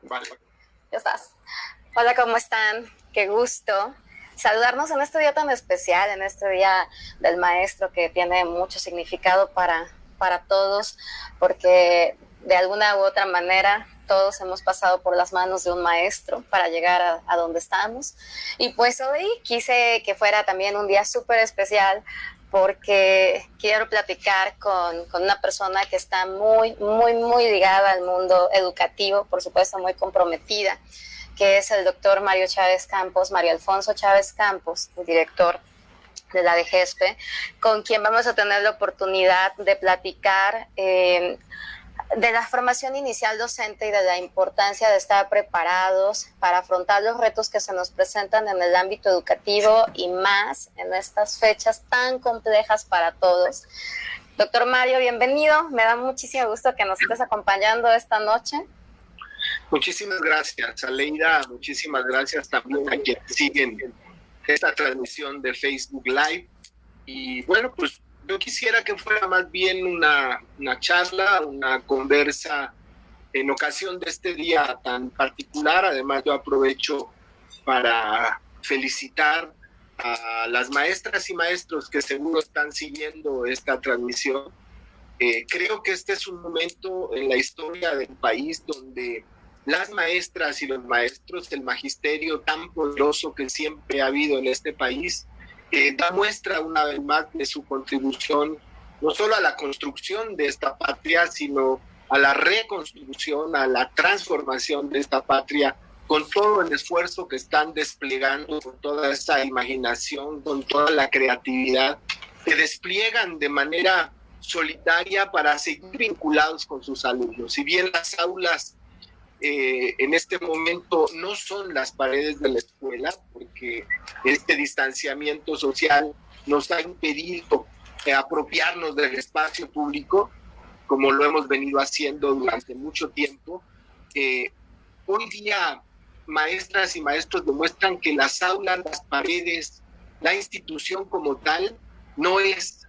Vale. Ya estás. Hola, ¿cómo están? Qué gusto saludarnos en este día tan especial, en este día del maestro que tiene mucho significado para todos, porque de alguna u otra manera todos hemos pasado por las manos de un maestro para llegar a donde estamos. Y pues hoy quise que fuera también un día súper especial porque quiero platicar con una persona que está muy ligada al mundo educativo, por supuesto muy comprometida, que es el doctor Mario Chávez Campos, Mario Alfonso Chávez Campos, el director de la DGESPE, con quien vamos a tener la oportunidad de platicar de la formación inicial docente y de la importancia de estar preparados para afrontar los retos que se nos presentan en el ámbito educativo y más en estas fechas tan complejas para todos. Doctor Mario, bienvenido. Me da muchísimo gusto que nos estés acompañando esta noche. Muchísimas gracias, Aleida. Muchísimas gracias también a quienes siguen esta transmisión de Facebook Live. Y bueno, pues yo quisiera que fuera más bien una charla, una conversa en ocasión de este día tan particular. Además, yo aprovecho para felicitar a las maestras y maestros que seguro están siguiendo esta transmisión. Creo que este es un momento en la historia del país donde las maestras y los maestros, el magisterio tan poderoso que siempre ha habido en este país, da muestra una vez más de su contribución, no solo a la construcción de esta patria, sino a la reconstrucción, a la transformación de esta patria, con todo el esfuerzo que están desplegando, con toda esa imaginación, con toda la creatividad, que despliegan de manera solidaria para seguir vinculados con sus alumnos. Si bien las aulas en este momento no son las paredes de la escuela, porque este distanciamiento social nos ha impedido apropiarnos del espacio público, como lo hemos venido haciendo durante mucho tiempo. Hoy día, maestras y maestros demuestran que las aulas, las paredes, la institución como tal, no es,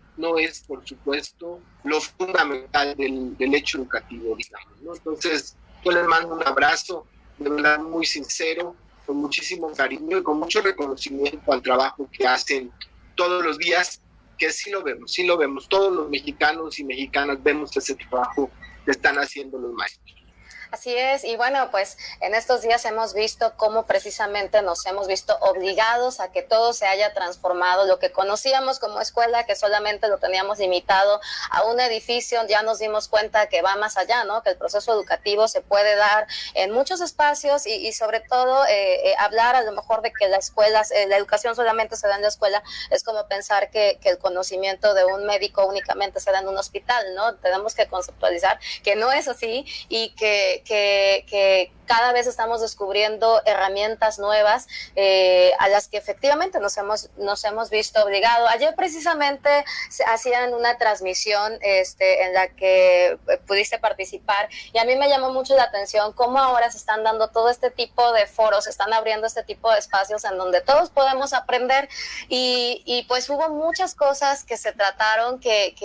por supuesto, lo fundamental del hecho educativo, digamos, ¿no? Entonces, yo les mando un abrazo, de verdad muy sincero, con muchísimo cariño y con mucho reconocimiento al trabajo que hacen todos los días, que sí lo vemos, todos los mexicanos y mexicanas vemos ese trabajo que están haciendo los maestros. Así es, y bueno, pues en estos días hemos visto cómo precisamente nos hemos visto obligados a que todo se haya transformado. Lo que conocíamos como escuela, que solamente lo teníamos limitado a un edificio, ya nos dimos cuenta que va más allá, ¿no? Que el proceso educativo se puede dar en muchos espacios y sobre todo hablar a lo mejor de que la escuela, la educación solamente se da en la escuela, es como pensar que el conocimiento de un médico únicamente se da en un hospital, ¿no? Tenemos que conceptualizar que no es así y que cada vez estamos descubriendo herramientas nuevas a las que efectivamente nos hemos visto obligados. Ayer precisamente se hacían una transmisión en la que pudiste participar y a mí me llamó mucho la atención cómo ahora se están dando todo este tipo de foros, se están abriendo este tipo de espacios en donde todos podemos aprender y pues hubo muchas cosas que se trataron que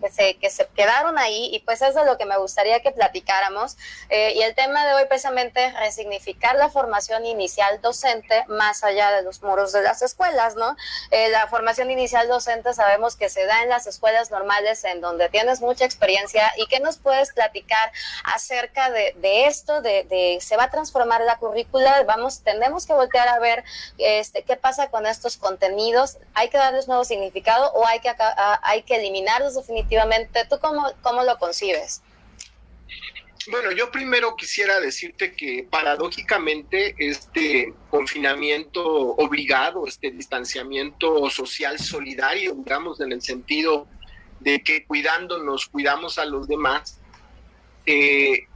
se quedaron ahí y pues es de lo que me gustaría que platicáramos. Y el tema de hoy precisamente es resignificar la formación inicial docente más allá de los muros de las escuelas, ¿no? La formación inicial docente sabemos que se da en las escuelas normales en donde tienes mucha experiencia. ¿Y qué nos puedes platicar acerca de esto? De se va a transformar la currícula, tenemos que voltear a ver qué pasa con estos contenidos, hay que darles nuevo significado o hay que eliminarlos definitivamente. ¿Tú cómo lo concibes? Bueno, yo primero quisiera decirte que paradójicamente este confinamiento obligado, este distanciamiento social solidario, digamos, en el sentido de que cuidándonos, cuidamos a los demás,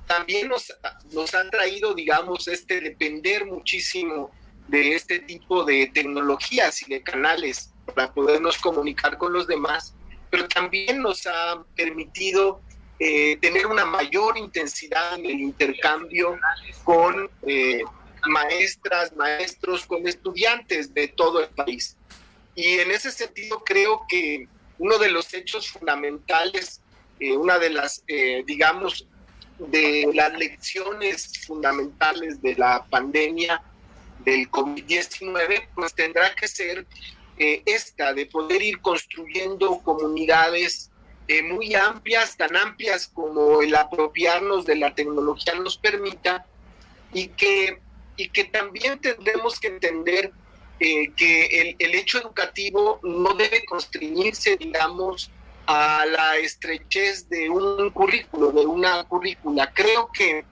también nos han traído, digamos, depender muchísimo de este tipo de tecnologías y de canales para podernos comunicar con los demás, pero también nos ha permitido tener una mayor intensidad en el intercambio con maestras, maestros, con estudiantes de todo el país. Y en ese sentido creo que uno de los hechos fundamentales, una de las, digamos, de las lecciones fundamentales de la pandemia del COVID-19, pues tendrá que ser esta de poder ir construyendo comunidades muy amplias, tan amplias como el apropiarnos de la tecnología nos permita, y que también tendremos que entender que el hecho educativo no debe constreñirse, digamos, a la estrechez de un currículo, de una currícula. Creo que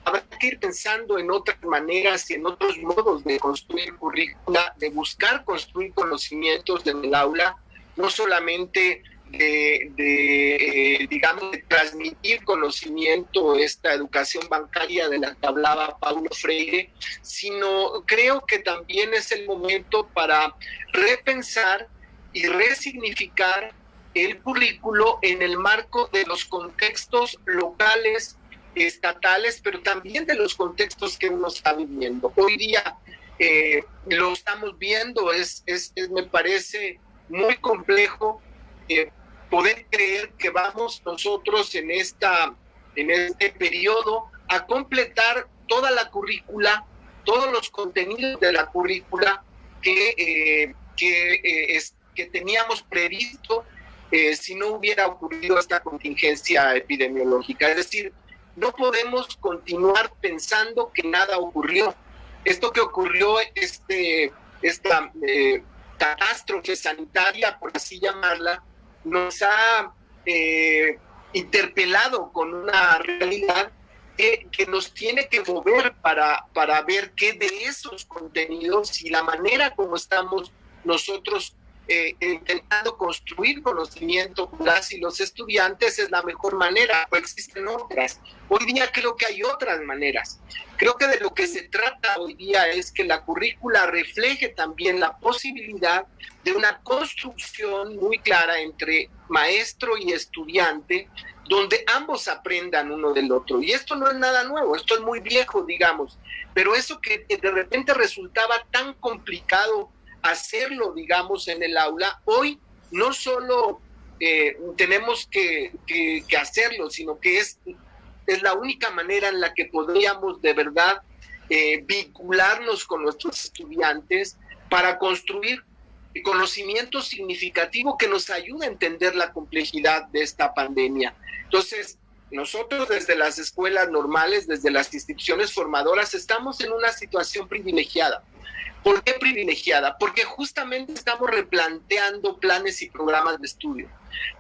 habrá que ir pensando en otras maneras y en otros modos de construir currícula, de buscar construir conocimientos en el aula, no solamente digamos, de transmitir conocimiento, esta educación bancaria de la que hablaba Paulo Freire, sino creo que también es el momento para repensar y resignificar el currículo en el marco de los contextos locales, estatales, pero también de los contextos que uno está viviendo. Hoy día lo estamos viendo, me parece muy complejo poder creer que vamos nosotros en este periodo a completar toda la currícula, todos los contenidos de la currícula que teníamos previsto si no hubiera ocurrido esta contingencia epidemiológica. Es decir, no podemos continuar pensando que nada ocurrió. Esto que ocurrió, esta catástrofe sanitaria, por así llamarla, nos ha interpelado con una realidad que nos tiene que mover para ver qué de esos contenidos y la manera como estamos nosotros intentando construir conocimiento con las y los estudiantes es la mejor manera, o existen otras. Hoy día creo que hay otras maneras. Creo que de lo que se trata hoy día es que la currícula refleje también la posibilidad de una construcción muy clara entre maestro y estudiante, donde ambos aprendan uno del otro. Y esto no es nada nuevo, esto es muy viejo, digamos, pero eso que de repente resultaba tan complicado hacerlo, digamos, en el aula, hoy no solo tenemos que hacerlo, sino que es la única manera en la que podríamos de verdad vincularnos con nuestros estudiantes para construir conocimiento significativo que nos ayude a entender la complejidad de esta pandemia. Entonces, nosotros desde las escuelas normales, desde las instituciones formadoras, estamos en una situación privilegiada. ¿Por qué privilegiada? Porque justamente estamos replanteando planes y programas de estudio.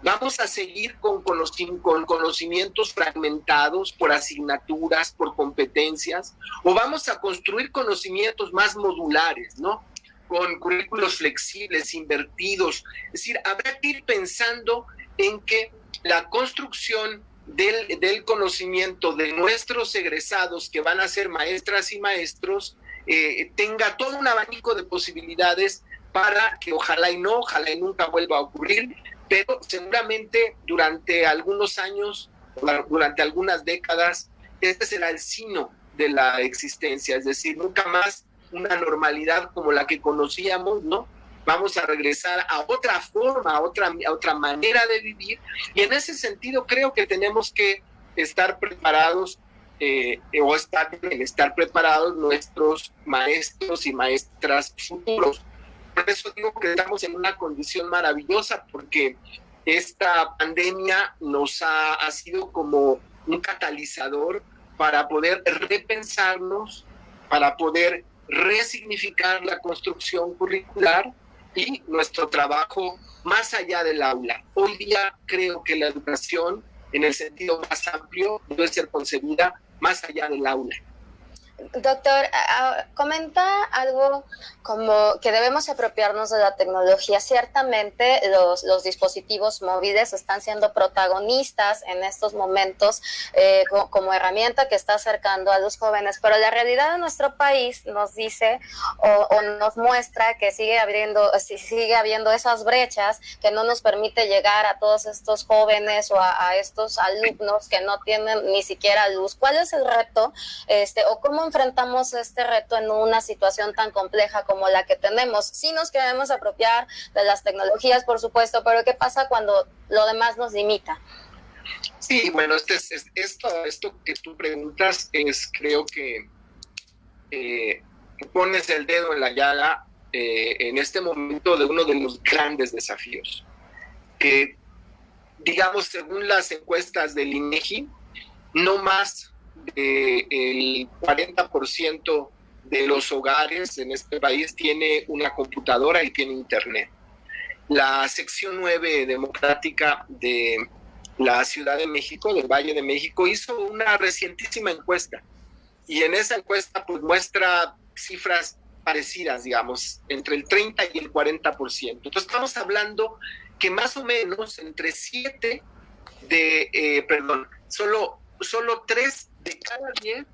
Vamos a seguir con conocimientos fragmentados por asignaturas, por competencias, o vamos a construir conocimientos más modulares, ¿no? Con currículos flexibles, invertidos. Es decir, habrá que ir pensando en que la construcción del conocimiento de nuestros egresados, que van a ser maestras y maestros, tenga todo un abanico de posibilidades para que ojalá y nunca vuelva a ocurrir, pero seguramente durante algunos años, durante algunas décadas, este será el sino de la existencia, es decir, nunca más una normalidad como la que conocíamos, ¿no? Vamos a regresar a otra forma, a otra manera de vivir, y en ese sentido creo que tenemos que estar preparados estar preparados nuestros maestros y maestras futuros. Por eso digo que estamos en una condición maravillosa, porque esta pandemia nos ha sido como un catalizador para poder repensarnos, para poder resignificar la construcción curricular y nuestro trabajo más allá del aula. Hoy día creo que la educación, en el sentido más amplio, debe ser concebida más allá del aula. Doctor, comenta algo como que debemos apropiarnos de la tecnología. Ciertamente los dispositivos móviles están siendo protagonistas en estos momentos como herramienta que está acercando a los jóvenes, pero la realidad de nuestro país nos dice o nos muestra que sigue habiendo esas brechas que no nos permite llegar a todos estos jóvenes o a estos alumnos que no tienen ni siquiera luz. ¿Cuál es el reto o cómo enfrentamos este reto en una situación tan compleja como la que tenemos? Sí nos queremos apropiar de las tecnologías, por supuesto, pero ¿qué pasa cuando lo demás nos limita? Sí, bueno, esto que tú preguntas es, creo que pones el dedo en la llaga en este momento de uno de los grandes desafíos. Digamos, según las encuestas del INEGI, no más del 40% de los hogares en este país tiene una computadora y tiene internet. La sección 9 democrática de la Ciudad de México, del Valle de México, hizo una recientísima encuesta y en esa encuesta pues muestra cifras parecidas, digamos, entre el 30 y el 40%. Entonces estamos hablando que más o menos entre 7 solo 3 de cada 10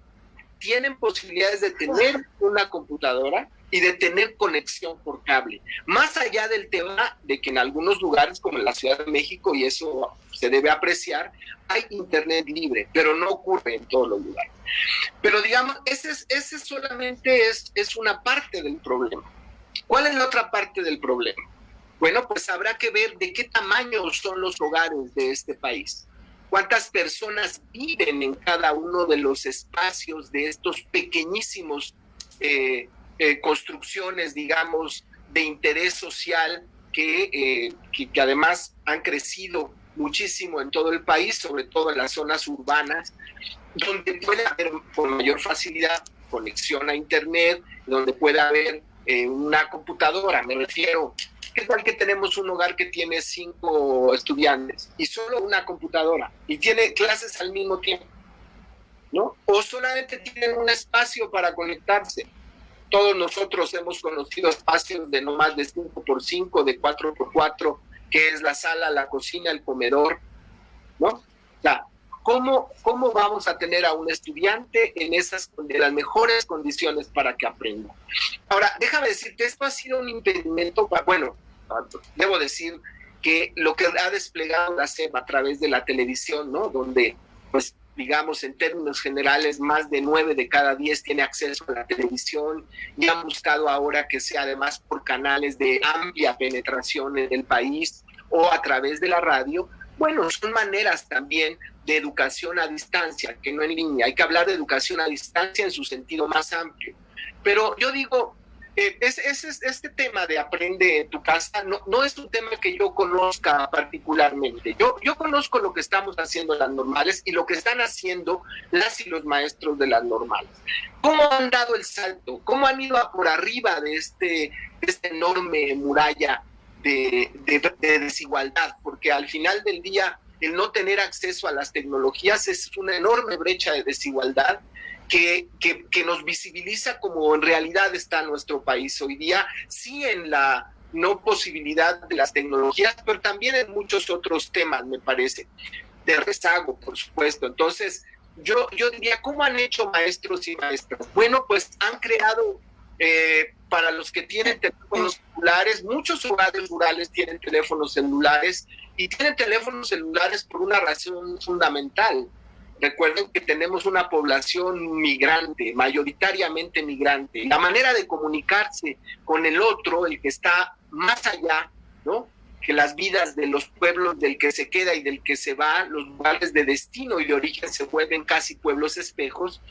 tienen posibilidades de tener una computadora y de tener conexión por cable. Más allá del tema de que en algunos lugares, como en la Ciudad de México, y eso se debe apreciar, hay internet libre, pero no ocurre en todos los lugares. Pero digamos, ese solamente es una parte del problema. ¿Cuál es la otra parte del problema? Bueno, pues habrá que ver de qué tamaño son los hogares de este país. ¿Cuántas personas viven en cada uno de los espacios de estos pequeñísimos construcciones, digamos, de interés social que además han crecido muchísimo en todo el país, sobre todo en las zonas urbanas, donde puede haber con mayor facilidad conexión a internet, donde puede haber una computadora? Me refiero, ¿qué tal que tenemos un hogar que tiene 5 estudiantes y solo una computadora y tiene clases al mismo tiempo, ¿no? O solamente tienen un espacio para conectarse. Todos nosotros hemos conocido espacios de no más de 5x5, de 4x4, que es la sala, la cocina, el comedor, ¿no? O sea, ¿cómo vamos a tener a un estudiante en las mejores condiciones para que aprenda? Ahora, déjame decirte, esto ha sido un impedimento, bueno, debo decir que lo que ha desplegado la SEP a través de la televisión, ¿no? Donde, pues, digamos, en términos generales, más de 9 de cada 10 tiene acceso a la televisión y han buscado ahora que sea además por canales de amplia penetración en el país o a través de la radio. Bueno, son maneras también de educación a distancia, que no en línea. Hay que hablar de educación a distancia en su sentido más amplio. Pero yo digo, este tema de aprende en tu casa no es un tema que yo conozca particularmente. Yo conozco lo que estamos haciendo en las normales y lo que están haciendo las y los maestros de las normales. ¿Cómo han dado el salto? ¿Cómo han ido a por arriba de este enorme muralla de desigualdad? Porque al final del día, el no tener acceso a las tecnologías es una enorme brecha de desigualdad que nos visibiliza como en realidad está nuestro país hoy día, sí en la no posibilidad de las tecnologías, pero también en muchos otros temas, me parece, de rezago, por supuesto. Entonces, yo diría, ¿cómo han hecho maestros y maestras? Bueno, pues han creado, para los que tienen teléfonos celulares, muchos hogares rurales tienen teléfonos celulares, y tienen teléfonos celulares por una razón fundamental. Recuerden que tenemos una población migrante, mayoritariamente migrante. La manera de comunicarse con el otro, el que está más allá, ¿no?, que las vidas de los pueblos del que se queda y del que se va, los lugares de destino y de origen se vuelven casi pueblos espejos,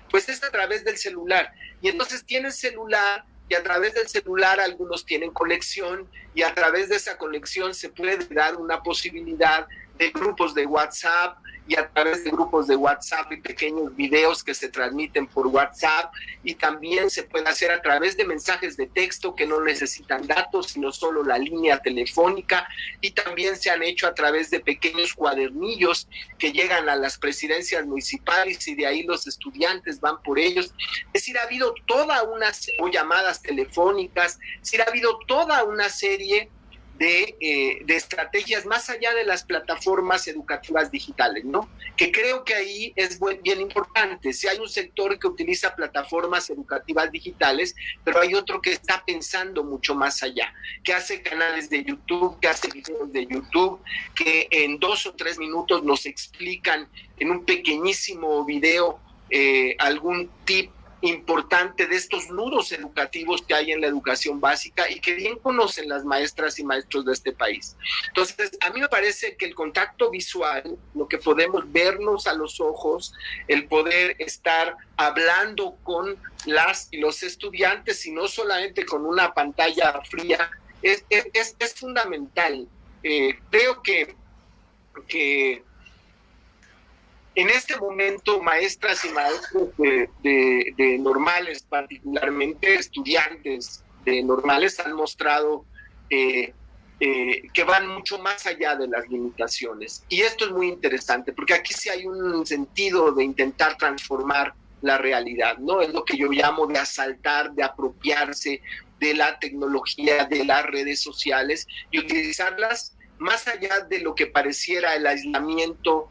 pues es a través del celular. Y entonces tienen celular, y a través del celular algunos tienen conexión, y a través de esa conexión se puede dar una posibilidad de grupos de WhatsApp, y a través de grupos de WhatsApp y pequeños videos que se transmiten por WhatsApp, y también se puede hacer a través de mensajes de texto que no necesitan datos, sino solo la línea telefónica, y también se han hecho a través de pequeños cuadernillos que llegan a las presidencias municipales y de ahí los estudiantes van por ellos. Es decir, ha habido toda una, o llamadas telefónicas, es decir, ha habido toda una serie de estrategias más allá de las plataformas educativas digitales, ¿no? Que creo que ahí es bien importante. Si hay un sector que utiliza plataformas educativas digitales, pero hay otro que está pensando mucho más allá, que hace canales de YouTube, que hace videos de YouTube, que en 2 o 3 minutos nos explican en un pequeñísimo video algún tip importante de estos nudos educativos que hay en la educación básica y que bien conocen las maestras y maestros de este país. Entonces, a mí me parece que el contacto visual, lo que podemos vernos a los ojos, el poder estar hablando con las y los estudiantes y no solamente con una pantalla fría, es fundamental. Creo que en este momento, maestras y maestros de normales, particularmente estudiantes de normales, han mostrado que van mucho más allá de las limitaciones. Y esto es muy interesante, porque aquí sí hay un sentido de intentar transformar la realidad, ¿no? Es lo que yo llamo de asaltar, de apropiarse de la tecnología, de las redes sociales y utilizarlas más allá de lo que pareciera el aislamiento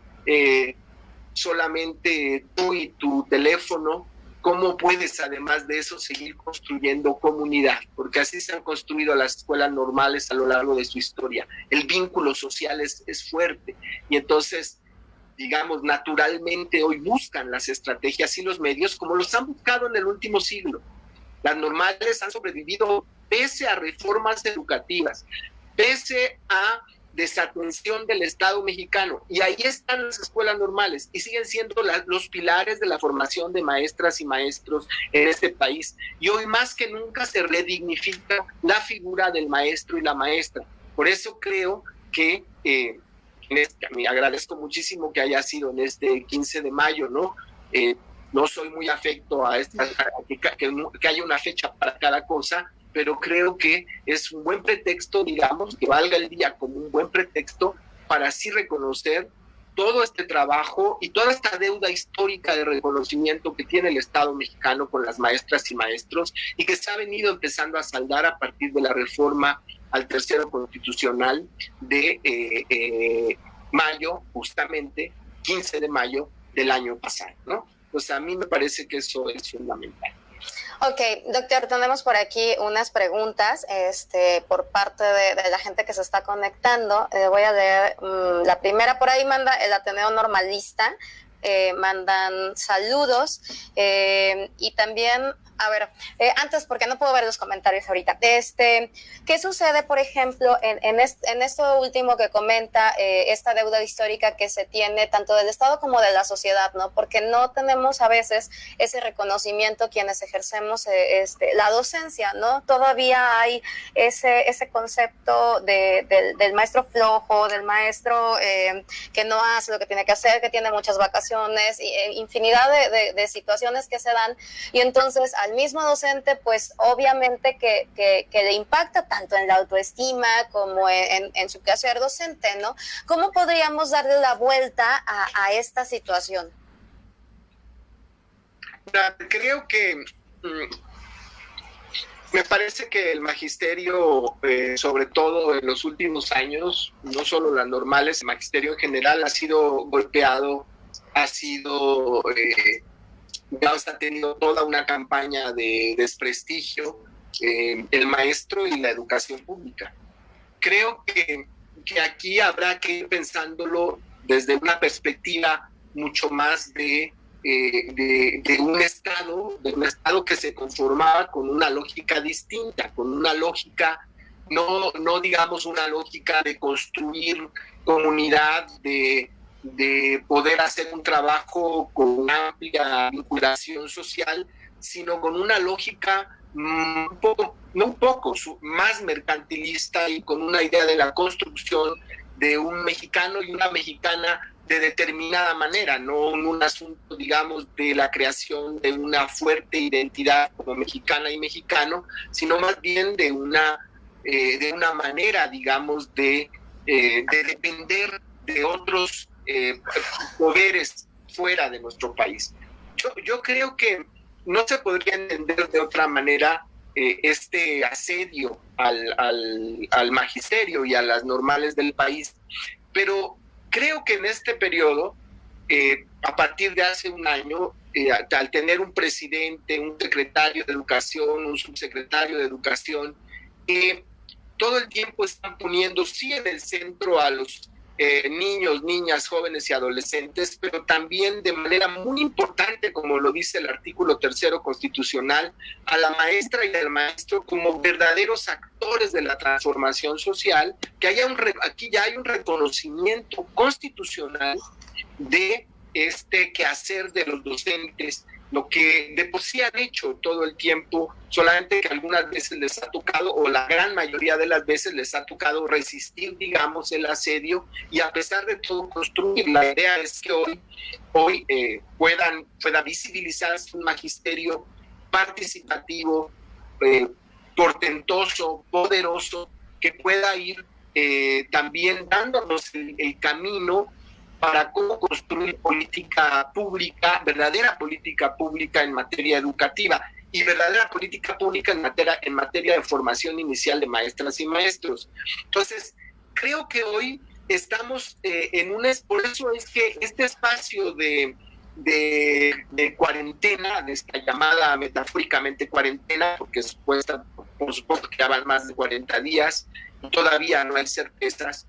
solamente tú y tu teléfono. ¿Cómo puedes, además de eso, seguir construyendo comunidad? Porque así se han construido las escuelas normales a lo largo de su historia. El vínculo social es fuerte y entonces, digamos, naturalmente hoy buscan las estrategias y los medios como los han buscado en el último siglo. Las normales han sobrevivido pese a reformas educativas, pese a desatención del Estado mexicano, y ahí están las escuelas normales y siguen siendo los pilares de la formación de maestras y maestros en este país, y hoy más que nunca se redignifica la figura del maestro y la maestra. Por eso creo que me agradezco muchísimo que haya sido en este 15 de mayo, ¿no? No soy muy afecto a que haya una fecha para cada cosa, pero creo que es un buen pretexto, digamos, que valga el día como un buen pretexto para así reconocer todo este trabajo y toda esta deuda histórica de reconocimiento que tiene el Estado mexicano con las maestras y maestros y que se ha venido empezando a saldar a partir de la reforma al tercero constitucional de mayo, justamente 15 de mayo del año pasado, ¿no? Pues a mí me parece que eso es fundamental. Ok, doctor, tenemos por aquí unas preguntas por parte de la gente que se está conectando. Voy a leer la primera. Por ahí manda el Ateneo Normalista, mandan saludos y también, a ver, antes, porque no puedo ver los comentarios ahorita, ¿qué sucede, por ejemplo, en esto último que comenta, esta deuda histórica que se tiene tanto del Estado como de la sociedad, ¿no? Porque no tenemos a veces ese reconocimiento quienes ejercemos la docencia, ¿no? Todavía hay ese concepto del maestro flojo, del maestro que no hace lo que tiene que hacer, que tiene muchas vacaciones, infinidad de situaciones que se dan, y entonces al mismo docente, pues obviamente que le impacta tanto en la autoestima como en su quehacer docente, ¿no? ¿Cómo podríamos darle la vuelta a esta situación? Creo que me parece que el magisterio, sobre todo en los últimos años, no solo las normales, el magisterio en general ha sido golpeado, ha tenido toda una campaña de desprestigio, el maestro y la educación pública. Creo que aquí habrá que ir pensándolo desde una perspectiva mucho más de un estado que se conformaba con una lógica distinta, con una lógica, no digamos una lógica de construir comunidad, de poder hacer un trabajo con una amplia vinculación social, sino con una lógica más mercantilista y con una idea de la construcción de un mexicano y una mexicana de determinada manera, no un asunto, digamos, de la creación de una fuerte identidad como mexicana y mexicano, sino más bien de una manera, digamos, de depender de otros poderes fuera de nuestro país. Yo creo que no se podría entender de otra manera este asedio al magisterio y a las normales del país, pero creo que en este periodo, a partir de hace un año, al tener un presidente, un secretario de educación, un subsecretario de educación, todo el tiempo están poniendo sí en el centro a los niños, niñas, jóvenes y adolescentes, pero también de manera muy importante, como lo dice el artículo 3º constitucional, a la maestra y al maestro como verdaderos actores de la transformación social, que aquí ya hay un reconocimiento constitucional de este quehacer de los docentes, lo que de por sí han hecho todo el tiempo, solamente que algunas veces les ha tocado, o la gran mayoría de las veces les ha tocado resistir, digamos, el asedio, y a pesar de todo construir. La idea es que hoy pueda visibilizarse un magisterio participativo, portentoso, poderoso, que pueda ir también dándonos el camino para cómo construir política pública, verdadera política pública en materia educativa y verdadera política pública en materia de formación inicial de maestras y maestros. Entonces, creo que hoy estamos por eso es que este espacio de cuarentena, de esta llamada metafóricamente cuarentena, porque por supuesto que ya van más de 40 días, y todavía no hay certezas,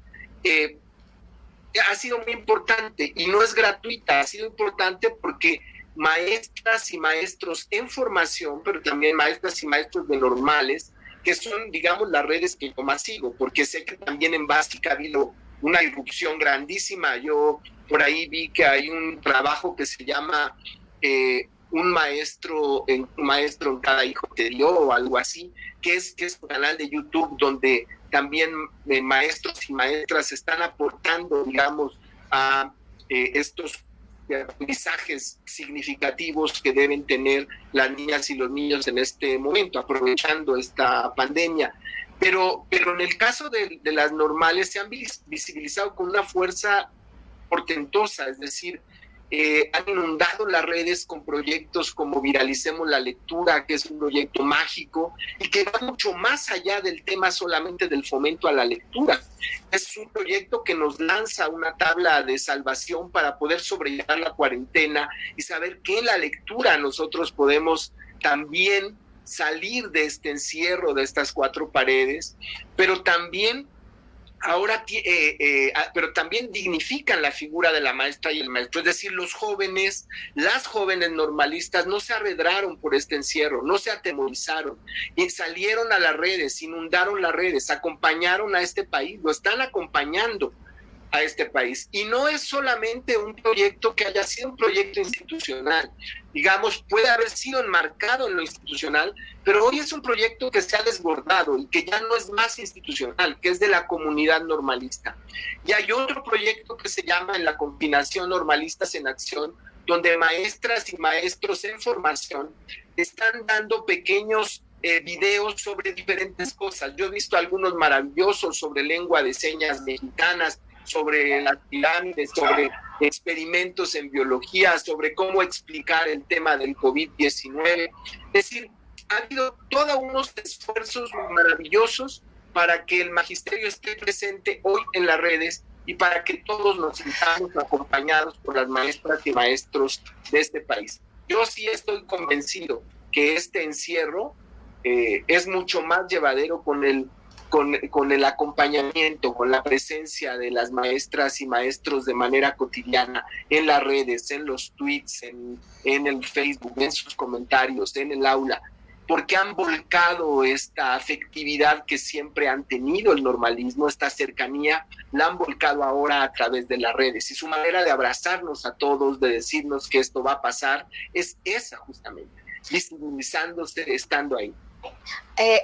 ha sido muy importante y no es gratuita, ha sido importante porque maestras y maestros en formación, pero también maestras y maestros de normales, que son, digamos, las redes que yo más sigo, porque sé que también en Básica ha habido una irrupción grandísima. Yo por ahí vi que hay un trabajo que se llama un maestro en cada hijo te dio, o algo así, que es un canal de YouTube donde también maestros y maestras están aportando, digamos, a estos aprendizajes significativos que deben tener las niñas y los niños en este momento, aprovechando esta pandemia. Pero en el caso de las normales se han visibilizado con una fuerza portentosa, es decir, han inundado las redes con proyectos como Viralicemos la Lectura, que es un proyecto mágico y que va mucho más allá del tema solamente del fomento a la lectura. Es un proyecto que nos lanza una tabla de salvación para poder sobrellevar la cuarentena y saber que en la lectura nosotros podemos también salir de este encierro, de estas cuatro paredes, pero también pero también dignifican la figura de la maestra y el maestro, es decir, las jóvenes normalistas no se arredraron por este encierro, no se atemorizaron y salieron a las redes, inundaron las redes, acompañaron a este país, lo están acompañando a este país. Y no es solamente un proyecto que haya sido un proyecto institucional, digamos, puede haber sido enmarcado en lo institucional, pero hoy es un proyecto que se ha desbordado y que ya no es más institucional, que es de la comunidad normalista. Y hay otro proyecto que se llama En la Combinación Normalistas en Acción, donde maestras y maestros en formación están dando pequeños videos sobre diferentes cosas. Yo he visto algunos maravillosos sobre lengua de señas mexicanas, sobre las pirámides, sobre experimentos en biología, sobre cómo explicar el tema del COVID-19. Es decir, ha habido todos unos esfuerzos maravillosos para que el magisterio esté presente hoy en las redes y para que todos nos sintamos acompañados por las maestras y maestros de este país. Yo sí estoy convencido que este encierro es mucho más llevadero con el acompañamiento, con la presencia de las maestras y maestros de manera cotidiana en las redes, en los tweets, en el Facebook, en sus comentarios, en el aula, porque han volcado esta afectividad que siempre han tenido el normalismo, esta cercanía, la han volcado ahora a través de las redes. Y su manera de abrazarnos a todos, de decirnos que esto va a pasar, es esa justamente, visibilizándose, estando ahí.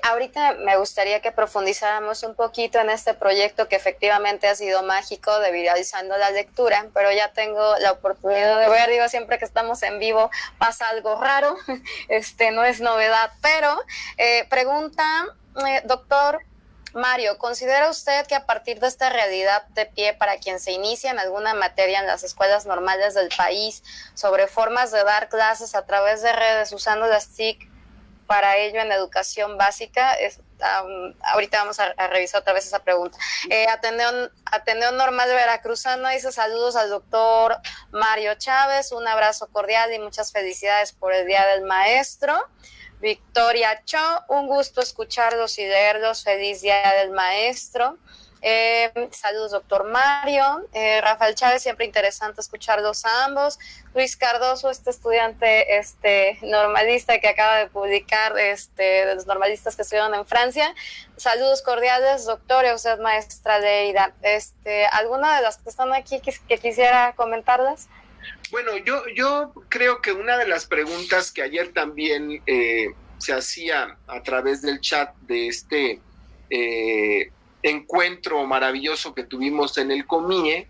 Ahorita me gustaría que profundizáramos un poquito en este proyecto que efectivamente ha sido mágico de Viralizando la Lectura, pero ya tengo la oportunidad de ver, digo, siempre que estamos en vivo pasa algo raro, no es novedad, pero pregunta, doctor Mario, ¿considera usted que a partir de esta realidad de pie para quien se inicia en alguna materia en las escuelas normales del país sobre formas de dar clases a través de redes usando las TIC para ello en educación básica? Ahorita vamos a revisar otra vez esa pregunta. Ateneo Normal Veracruzano dice: saludos al doctor Mario Chávez, un abrazo cordial y muchas felicidades por el Día del Maestro. Victoria Cho, un gusto escucharlos y leerlos, feliz Día del Maestro. Saludos, doctor Mario. Rafael Chávez, siempre interesante escucharlos a ambos. Luis Cardoso, este estudiante normalista que acaba de publicar, de los normalistas que estuvieron en Francia. Saludos cordiales, doctor, y a usted, maestra Leida. ¿Alguna de las que están aquí que quisiera comentarles? Bueno, yo creo que una de las preguntas que ayer también se hacía a través del chat de este encuentro maravilloso que tuvimos en el COMIE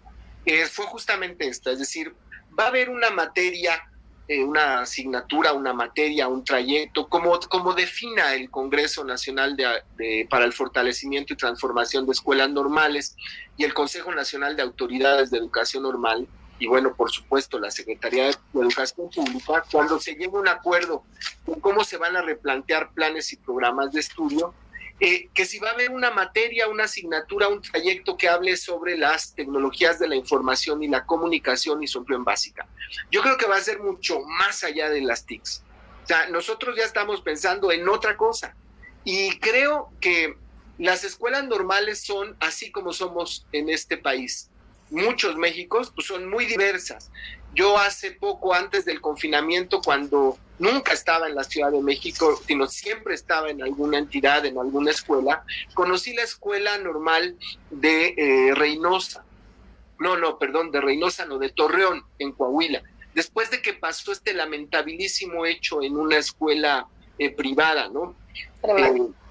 fue justamente esta, es decir, va a haber una materia, una asignatura, una materia, un trayecto, como defina el Congreso Nacional para el Fortalecimiento y Transformación de Escuelas Normales y el Consejo Nacional de Autoridades de Educación Normal, y bueno, por supuesto, la Secretaría de Educación Pública, cuando se llegue a un acuerdo con cómo se van a replantear planes y programas de estudio, que si va a haber una materia, una asignatura, un trayecto que hable sobre las tecnologías de la información y la comunicación y su empleo en básica. Yo creo que va a ser mucho más allá de las TICs. O sea, nosotros ya estamos pensando en otra cosa. Y creo que las escuelas normales son así como somos en este país. Muchos Méxicos pues son muy diversas. Yo hace poco, antes del confinamiento, cuando nunca estaba en la Ciudad de México, sino siempre estaba en alguna entidad, en alguna escuela, conocí la escuela normal de Reynosa. De Reynosa, no, de Torreón, en Coahuila. Después de que pasó este lamentabilísimo hecho en una escuela privada, ¿no?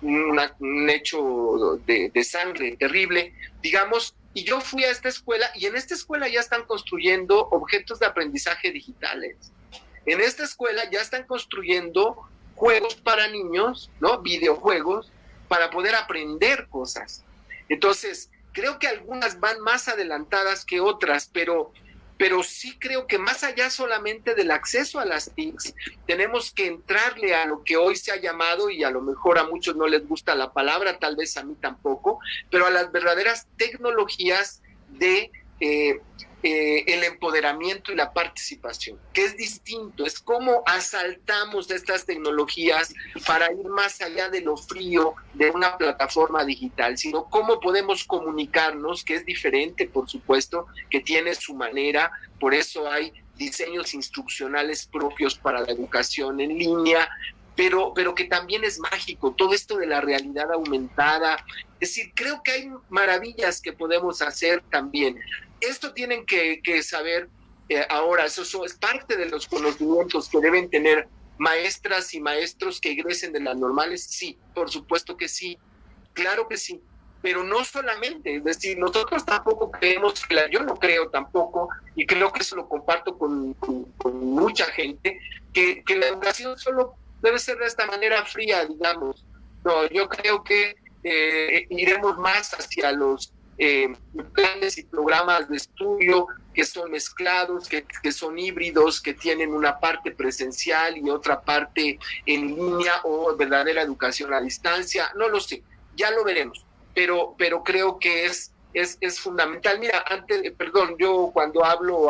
Un hecho de sangre terrible, digamos. Y yo fui a esta escuela y en esta escuela ya están construyendo objetos de aprendizaje digitales. En esta escuela ya están construyendo juegos para niños, ¿no? Videojuegos para poder aprender cosas. Entonces, creo que algunas van más adelantadas que otras, pero sí creo que más allá solamente del acceso a las TICs, tenemos que entrarle a lo que hoy se ha llamado, y a lo mejor a muchos no les gusta la palabra, tal vez a mí tampoco, pero a las verdaderas tecnologías de el empoderamiento y la participación, que es distinto, es cómo asaltamos estas tecnologías para ir más allá de lo frío de una plataforma digital, sino cómo podemos comunicarnos, que es diferente, por supuesto, que tiene su manera, por eso hay diseños instruccionales propios para la educación en línea, pero que también es mágico, todo esto de la realidad aumentada, es decir, creo que hay maravillas que podemos hacer también. Esto tienen que saber ahora, eso es parte de los conocimientos que deben tener maestras y maestros que egresen de las normales. Sí, por supuesto que sí, claro que sí, pero no solamente, es decir, nosotros tampoco creemos, yo no creo tampoco, y creo que eso lo comparto con mucha gente, que la educación solo debe ser de esta manera fría, digamos. No, yo creo que iremos más hacia los planes y programas de estudio que son mezclados, que son híbridos, que tienen una parte presencial y otra parte en línea, o verdadera educación a distancia, no lo sé, ya lo veremos, pero creo que es fundamental. Mira, yo cuando hablo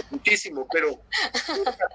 muchísimo, pero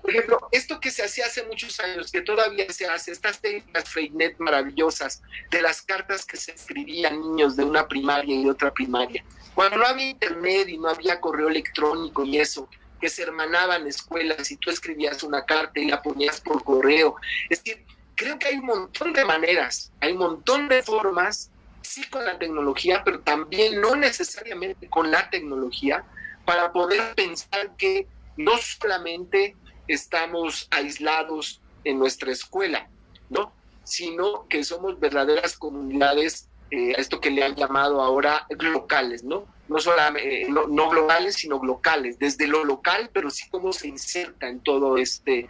por ejemplo, esto que se hacía hace muchos años, que todavía se hace, estas técnicas Freinet maravillosas de las cartas que se escribían niños de una primaria y de otra primaria, cuando no había internet y no había correo electrónico y eso, que se hermanaban escuelas y tú escribías una carta y la ponías por correo. Es decir, creo que hay un montón de maneras, hay un montón de formas, sí con la tecnología, pero también no necesariamente con la tecnología, para poder pensar que no solamente estamos aislados en nuestra escuela, ¿no? Sino que somos verdaderas comunidades, esto que le han llamado ahora locales, ¿no? No solamente, no globales, sino locales, desde lo local, pero sí cómo se inserta en todo este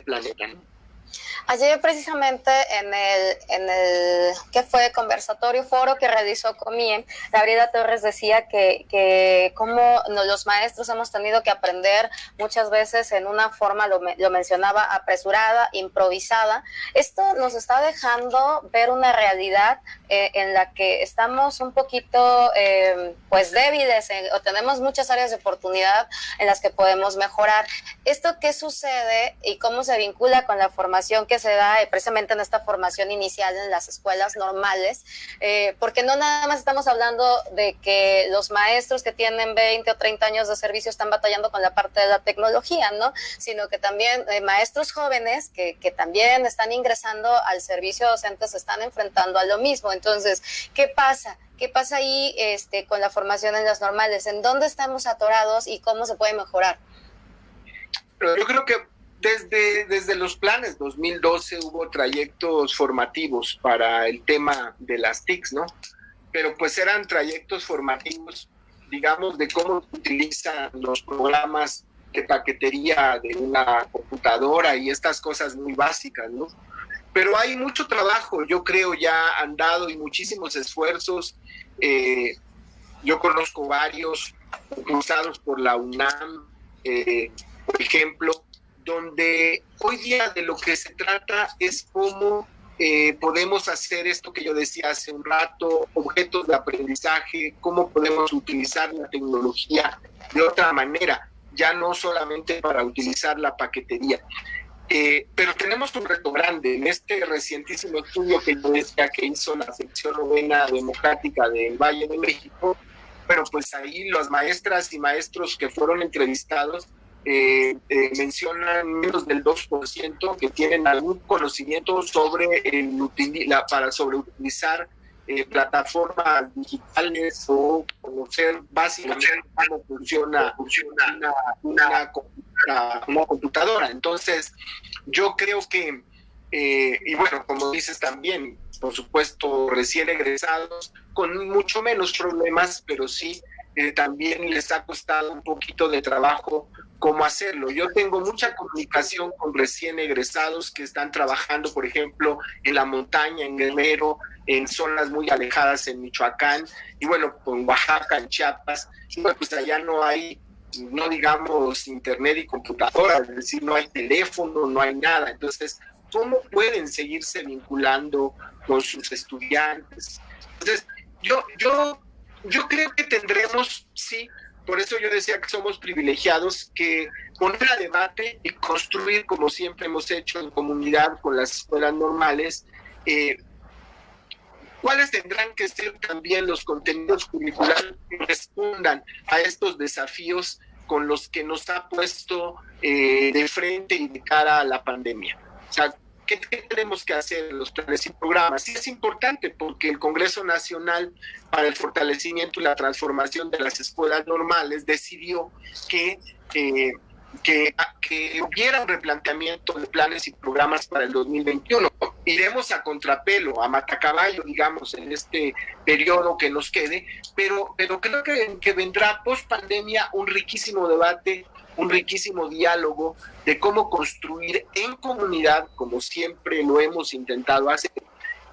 planeta, ¿no? Ayer precisamente en el que fue conversatorio foro que realizó COMIE, Gabriela Torres decía que como los maestros hemos tenido que aprender muchas veces en una forma, lo mencionaba, apresurada, improvisada. Esto nos está dejando ver una realidad en la que estamos un poquito pues débiles, o tenemos muchas áreas de oportunidad en las que podemos mejorar. ¿Esto qué sucede y cómo se vincula con la formación transformación que se da precisamente en esta formación inicial en las escuelas normales, porque no nada más estamos hablando de que los maestros que tienen 20 o 30 años de servicio están batallando con la parte de la tecnología, ¿no? Sino que también maestros jóvenes que también están ingresando al servicio docente se están enfrentando a lo mismo. Entonces, ¿qué pasa? ¿Qué pasa ahí con la formación en las normales? ¿En dónde estamos atorados y cómo se puede mejorar? Yo creo que desde los planes 2012 hubo trayectos formativos para el tema de las TICs, ¿no? Pero pues eran trayectos formativos, digamos, de cómo se utilizan los programas de paquetería de una computadora y estas cosas muy básicas, ¿no? Pero hay mucho trabajo, yo creo, ya han dado y muchísimos esfuerzos. Yo conozco varios impulsados por la UNAM, por ejemplo, donde hoy día de lo que se trata es cómo podemos hacer esto que yo decía hace un rato, objetos de aprendizaje, cómo podemos utilizar la tecnología de otra manera, ya no solamente para utilizar la paquetería. Pero tenemos un reto grande en este recientísimo estudio que yo decía que hizo la sección novena democrática del Valle de México. Bueno, pues ahí las maestras y maestros que fueron entrevistados mencionan menos del 2% que tienen algún conocimiento sobre sobre utilizar plataformas digitales o conocer básicamente cómo funciona una computadora. Entonces, yo creo que, y bueno, como dices también, por supuesto, recién egresados, con mucho menos problemas, pero sí, también les ha costado un poquito de trabajo cómo hacerlo. Yo tengo mucha comunicación con recién egresados que están trabajando, por ejemplo, en la montaña, en Guerrero, en zonas muy alejadas en Michoacán, y bueno, en Oaxaca, en Chiapas, y bueno, pues allá no hay, no digamos, internet y computadora, es decir, no hay teléfono, no hay nada. Entonces, ¿cómo pueden seguirse vinculando con sus estudiantes? Entonces, yo creo que tendremos, sí, por eso yo decía que somos privilegiados, que poner a debate y construir, como siempre hemos hecho en comunidad con las escuelas normales, cuáles tendrán que ser también los contenidos curriculares que respondan a estos desafíos con los que nos ha puesto de frente y de cara a la pandemia. O sea, ¿qué tenemos que hacer en los planes y programas? Y es importante porque el Congreso Nacional para el Fortalecimiento y la Transformación de las Escuelas Normales decidió que hubiera un replanteamiento de planes y programas para el 2021. Iremos a contrapelo, a matacaballo, digamos, en este periodo que nos quede, pero creo que vendrá post pandemia un riquísimo debate, un riquísimo diálogo de cómo construir en comunidad, como siempre lo hemos intentado hacer,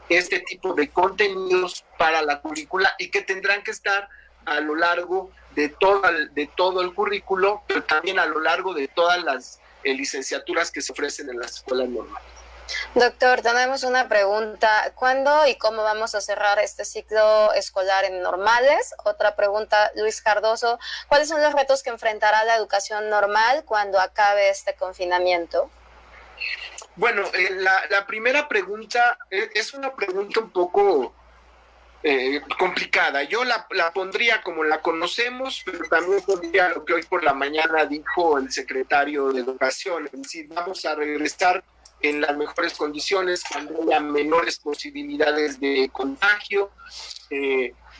este tipo de contenidos para la currícula y que tendrán que estar a lo largo de todo el currículo, pero también a lo largo de todas las licenciaturas que se ofrecen en las escuelas normales. Doctor, tenemos una pregunta. ¿Cuándo y cómo vamos a cerrar este ciclo escolar en normales? Otra pregunta, Luis Cardoso. ¿Cuáles son los retos que enfrentará la normal cuando acabe este confinamiento? Bueno, la primera pregunta es una pregunta un poco complicada. Yo la pondría como la conocemos, pero también pondría lo que hoy por la mañana dijo el secretario de Educación, es decir, vamos a regresar en las mejores condiciones, cuando haya menores posibilidades de contagio.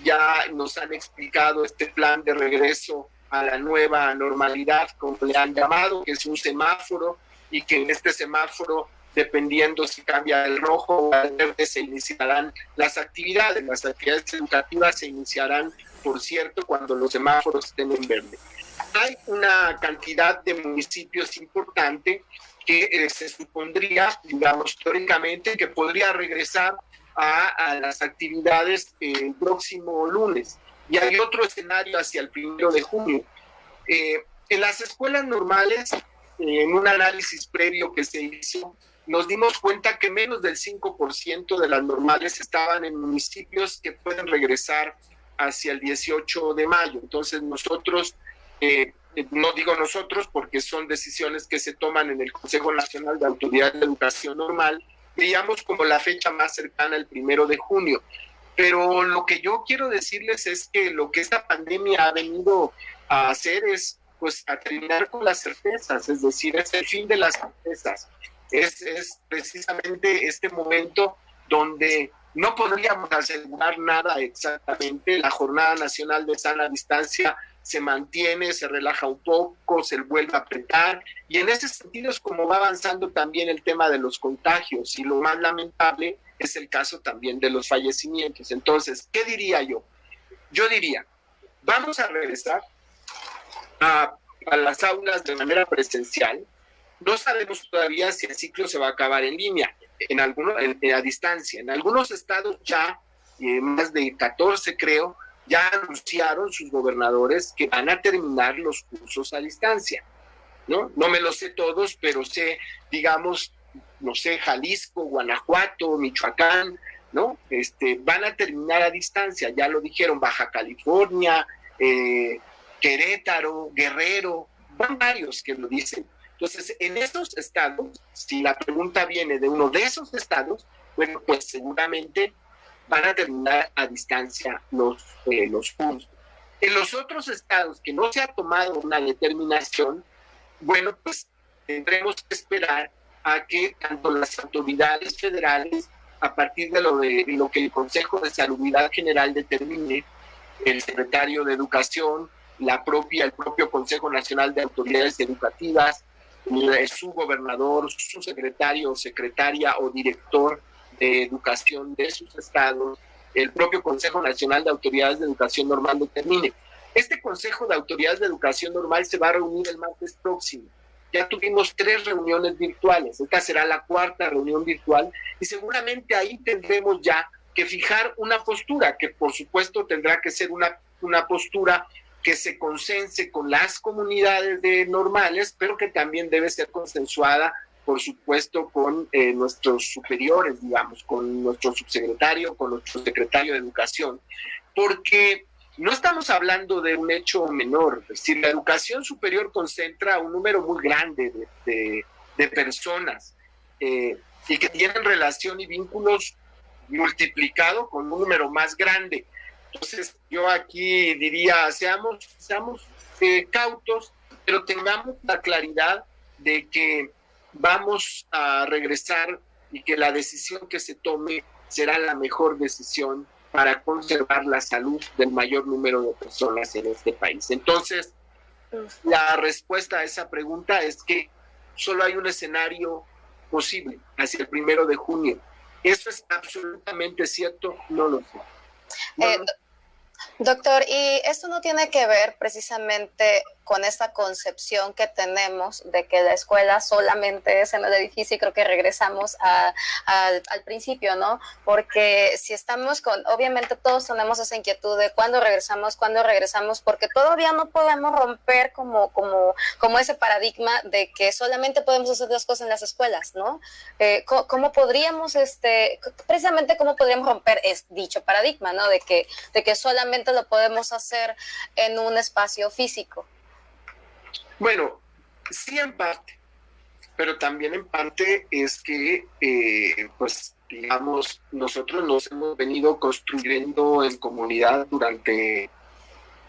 Ya nos han explicado este plan de regreso a la nueva normalidad, como le han llamado, que es un semáforo, y que en este semáforo, dependiendo si cambia el rojo o el verde, se iniciarán las actividades. Las actividades educativas se iniciarán, por cierto, cuando los semáforos estén en verde. Hay una cantidad de municipios importante que se supondría, digamos, teóricamente, que podría regresar a las actividades el próximo lunes. Y hay otro escenario hacia el 1 de junio. En las escuelas normales, en un análisis previo que se hizo, nos dimos cuenta que menos del 5% de las normales estaban en municipios que pueden regresar hacia el 18 de mayo. Entonces nosotros no digo nosotros porque son decisiones que se toman en el Consejo Nacional de Autoridad de Educación Normal, veíamos como la fecha más cercana, el 1 de junio. Pero lo que yo quiero decirles es que lo que esta pandemia ha venido a hacer es, pues, a terminar con las certezas, es decir, es el fin de las certezas. Es precisamente este momento donde no podríamos asegurar nada exactamente. La Jornada Nacional de Sana Distancia se mantiene, se relaja un poco, se vuelve a apretar, y en ese sentido es como va avanzando también el tema de los contagios, y lo más lamentable es el caso también de los fallecimientos. Entonces, ¿qué diría yo? Yo diría, vamos a regresar a las aulas de manera presencial. No sabemos todavía si el ciclo se va a acabar en línea, a distancia. En algunos estados ya, más de 14 creo, ya anunciaron sus gobernadores que van a terminar los cursos a distancia, ¿no? No me los sé todos, pero sé, digamos, no sé, Jalisco, Guanajuato, Michoacán, ¿no? Van a terminar a distancia, ya lo dijeron, Baja California, Querétaro, Guerrero, van varios que lo dicen. Entonces, en esos estados, si la pregunta viene de uno de esos estados, bueno, pues seguramente van a terminar a distancia los cursos. En los otros estados que no se ha tomado una determinación, bueno, pues tendremos que esperar a que tanto las autoridades federales, a partir de lo que el Consejo de Salubridad General determine, el secretario de Educación, el propio Consejo Nacional de Autoridades Educativas, su gobernador, su secretario o secretaria o director de educación de sus estados, el propio Consejo Nacional de Autoridades de Educación Normal determine. Este Consejo de Autoridades de Educación Normal se va a reunir el martes próximo. Ya tuvimos 3 reuniones virtuales, esta será la 4ª reunión virtual, y seguramente ahí tendremos ya que fijar una postura, que por supuesto tendrá que ser una postura que se consense con las comunidades normales, pero que también debe ser consensuada, por supuesto, con nuestros superiores, digamos, con nuestro subsecretario, con nuestro secretario de Educación, porque no estamos hablando de un hecho menor. Es decir, la educación superior concentra un número muy grande de personas y que tienen relación y vínculos multiplicado con un número más grande. Entonces, yo aquí diría, seamos cautos, pero tengamos la claridad de que vamos a regresar y que la decisión que se tome será la mejor decisión para conservar la salud del mayor número de personas en este país. Entonces, la respuesta a esa pregunta es que solo hay un escenario posible hacia el 1 de junio. ¿Eso es absolutamente cierto? No lo sé. Doctor, y esto no tiene que ver precisamente con esta concepción que tenemos de que la escuela solamente es en el edificio, y creo que regresamos al principio, ¿no? Porque si estamos obviamente todos tenemos esa inquietud de cuándo regresamos, porque todavía no podemos romper como ese paradigma de que solamente podemos hacer las cosas en las escuelas, ¿no? ¿Cómo podríamos, precisamente cómo podríamos romper dicho paradigma, ¿no? De que solamente lo podemos hacer en un espacio físico. Bueno, sí en parte, pero también en parte es que, pues, digamos, nosotros nos hemos venido construyendo en comunidad durante,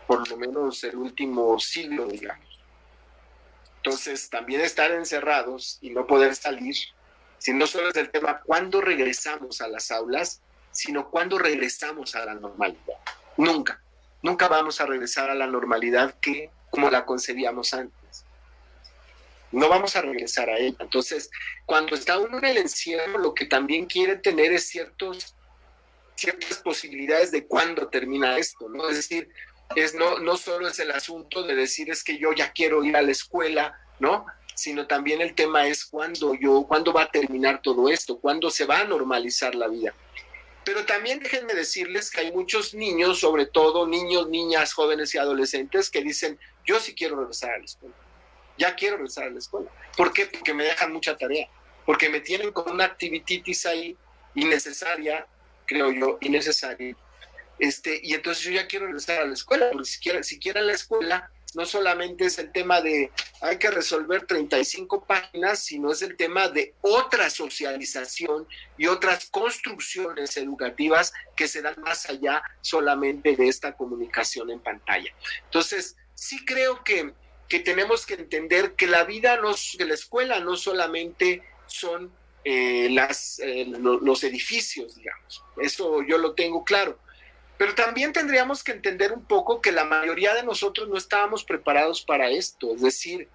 por lo menos, el último siglo, digamos. Entonces, también estar encerrados y no poder salir, si no solo es el tema cuándo regresamos a las aulas, sino cuándo regresamos a la normalidad. Nunca vamos a regresar a la normalidad como la concebíamos antes. No vamos a regresar a ella. Entonces, cuando está uno en el encierro, lo que también quiere tener es ciertas posibilidades de cuándo termina esto, ¿no? Es decir, no solo es el asunto de decir es que yo ya quiero ir a la escuela, ¿no? Sino también el tema es cuándo va a terminar todo esto, cuándo se va a normalizar la vida. Pero también déjenme decirles que hay muchos niños, sobre todo niños, niñas, jóvenes y adolescentes, que dicen, yo sí quiero regresar a la escuela. Ya quiero regresar a la escuela. ¿Por qué? Porque me dejan mucha tarea. Porque me tienen con una activitis ahí innecesaria, creo yo, innecesaria. Y entonces yo ya quiero regresar a la escuela, porque siquiera en la escuela no solamente es el tema de hay que resolver 35 páginas, sino es el tema de otra socialización y otras construcciones educativas que se dan más allá solamente de esta comunicación en pantalla. Entonces, sí creo que tenemos que entender que la vida, que la escuela no solamente son los edificios, digamos. Eso yo lo tengo claro. Pero también tendríamos que entender un poco que la mayoría de nosotros no estábamos preparados para esto. Es decir,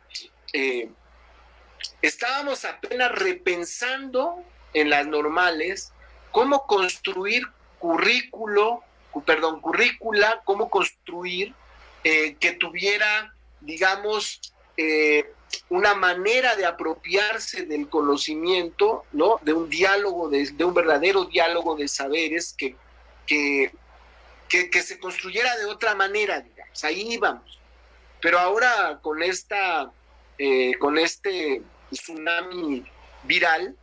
estábamos apenas repensando en las normales cómo construir currícula, cómo construir que tuviera, digamos, una manera de apropiarse del conocimiento, ¿no? De un diálogo, de un verdadero diálogo de saberes que se construyera de otra manera, digamos. Ahí íbamos. Pero ahora con este tsunami viral,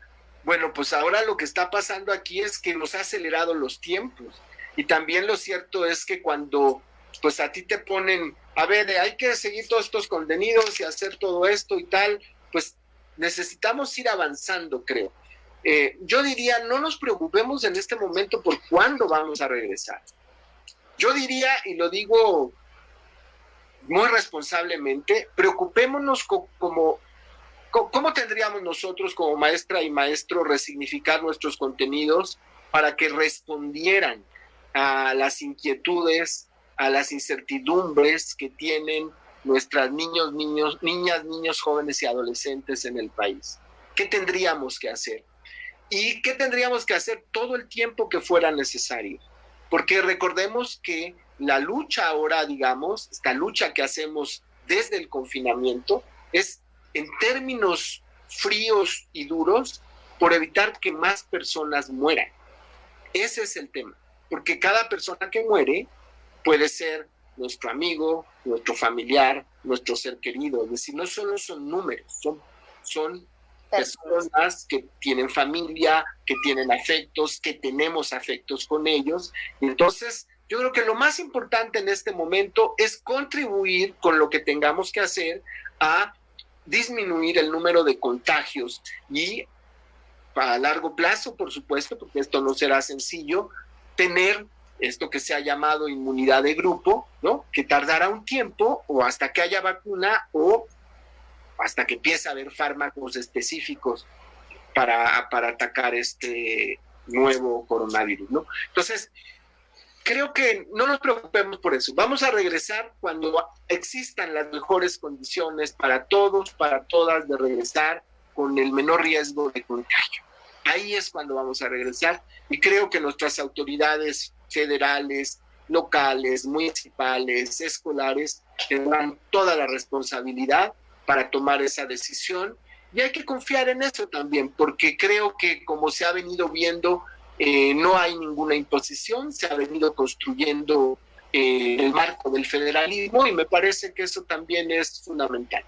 bueno, pues ahora lo que está pasando aquí es que nos ha acelerado los tiempos. Y también lo cierto es que cuando pues a ti te ponen, a ver, hay que seguir todos estos contenidos y hacer todo esto y tal, pues necesitamos ir avanzando, creo. Yo diría, no nos preocupemos en este momento por cuándo vamos a regresar. Yo diría, y lo digo muy responsablemente, preocupémonos ¿cómo tendríamos nosotros como maestra y maestro resignificar nuestros contenidos para que respondieran a las inquietudes, a las incertidumbres que tienen nuestras niñas, niños, jóvenes y adolescentes en el país? ¿Qué tendríamos que hacer? ¿Y qué tendríamos que hacer todo el tiempo que fuera necesario? Porque recordemos que la lucha ahora, digamos, esta lucha que hacemos desde el confinamiento es en términos fríos y duros por evitar que más personas mueran. Ese es el tema, porque cada persona que muere puede ser nuestro amigo, nuestro familiar, nuestro ser querido. Es decir, no solo son números, son personas que tienen familia, que tienen afectos, que tenemos afectos con ellos. Y entonces, yo creo que lo más importante en este momento es contribuir con lo que tengamos que hacer a disminuir el número de contagios y a largo plazo, por supuesto, porque esto no será sencillo, tener esto que se ha llamado inmunidad de grupo, ¿no? Que tardará un tiempo o hasta que haya vacuna o hasta que empiece a haber fármacos específicos para atacar este nuevo coronavirus, ¿no? Entonces, creo que no nos preocupemos por eso. Vamos a regresar cuando existan las mejores condiciones para todos, para todas, de regresar con el menor riesgo de contagio. Ahí es cuando vamos a regresar y creo que nuestras autoridades federales, locales, municipales, escolares tendrán toda la responsabilidad para tomar esa decisión y hay que confiar en eso también, porque creo que como se ha venido viendo, no hay ninguna imposición, se ha venido construyendo el marco del federalismo y me parece que eso también es fundamental.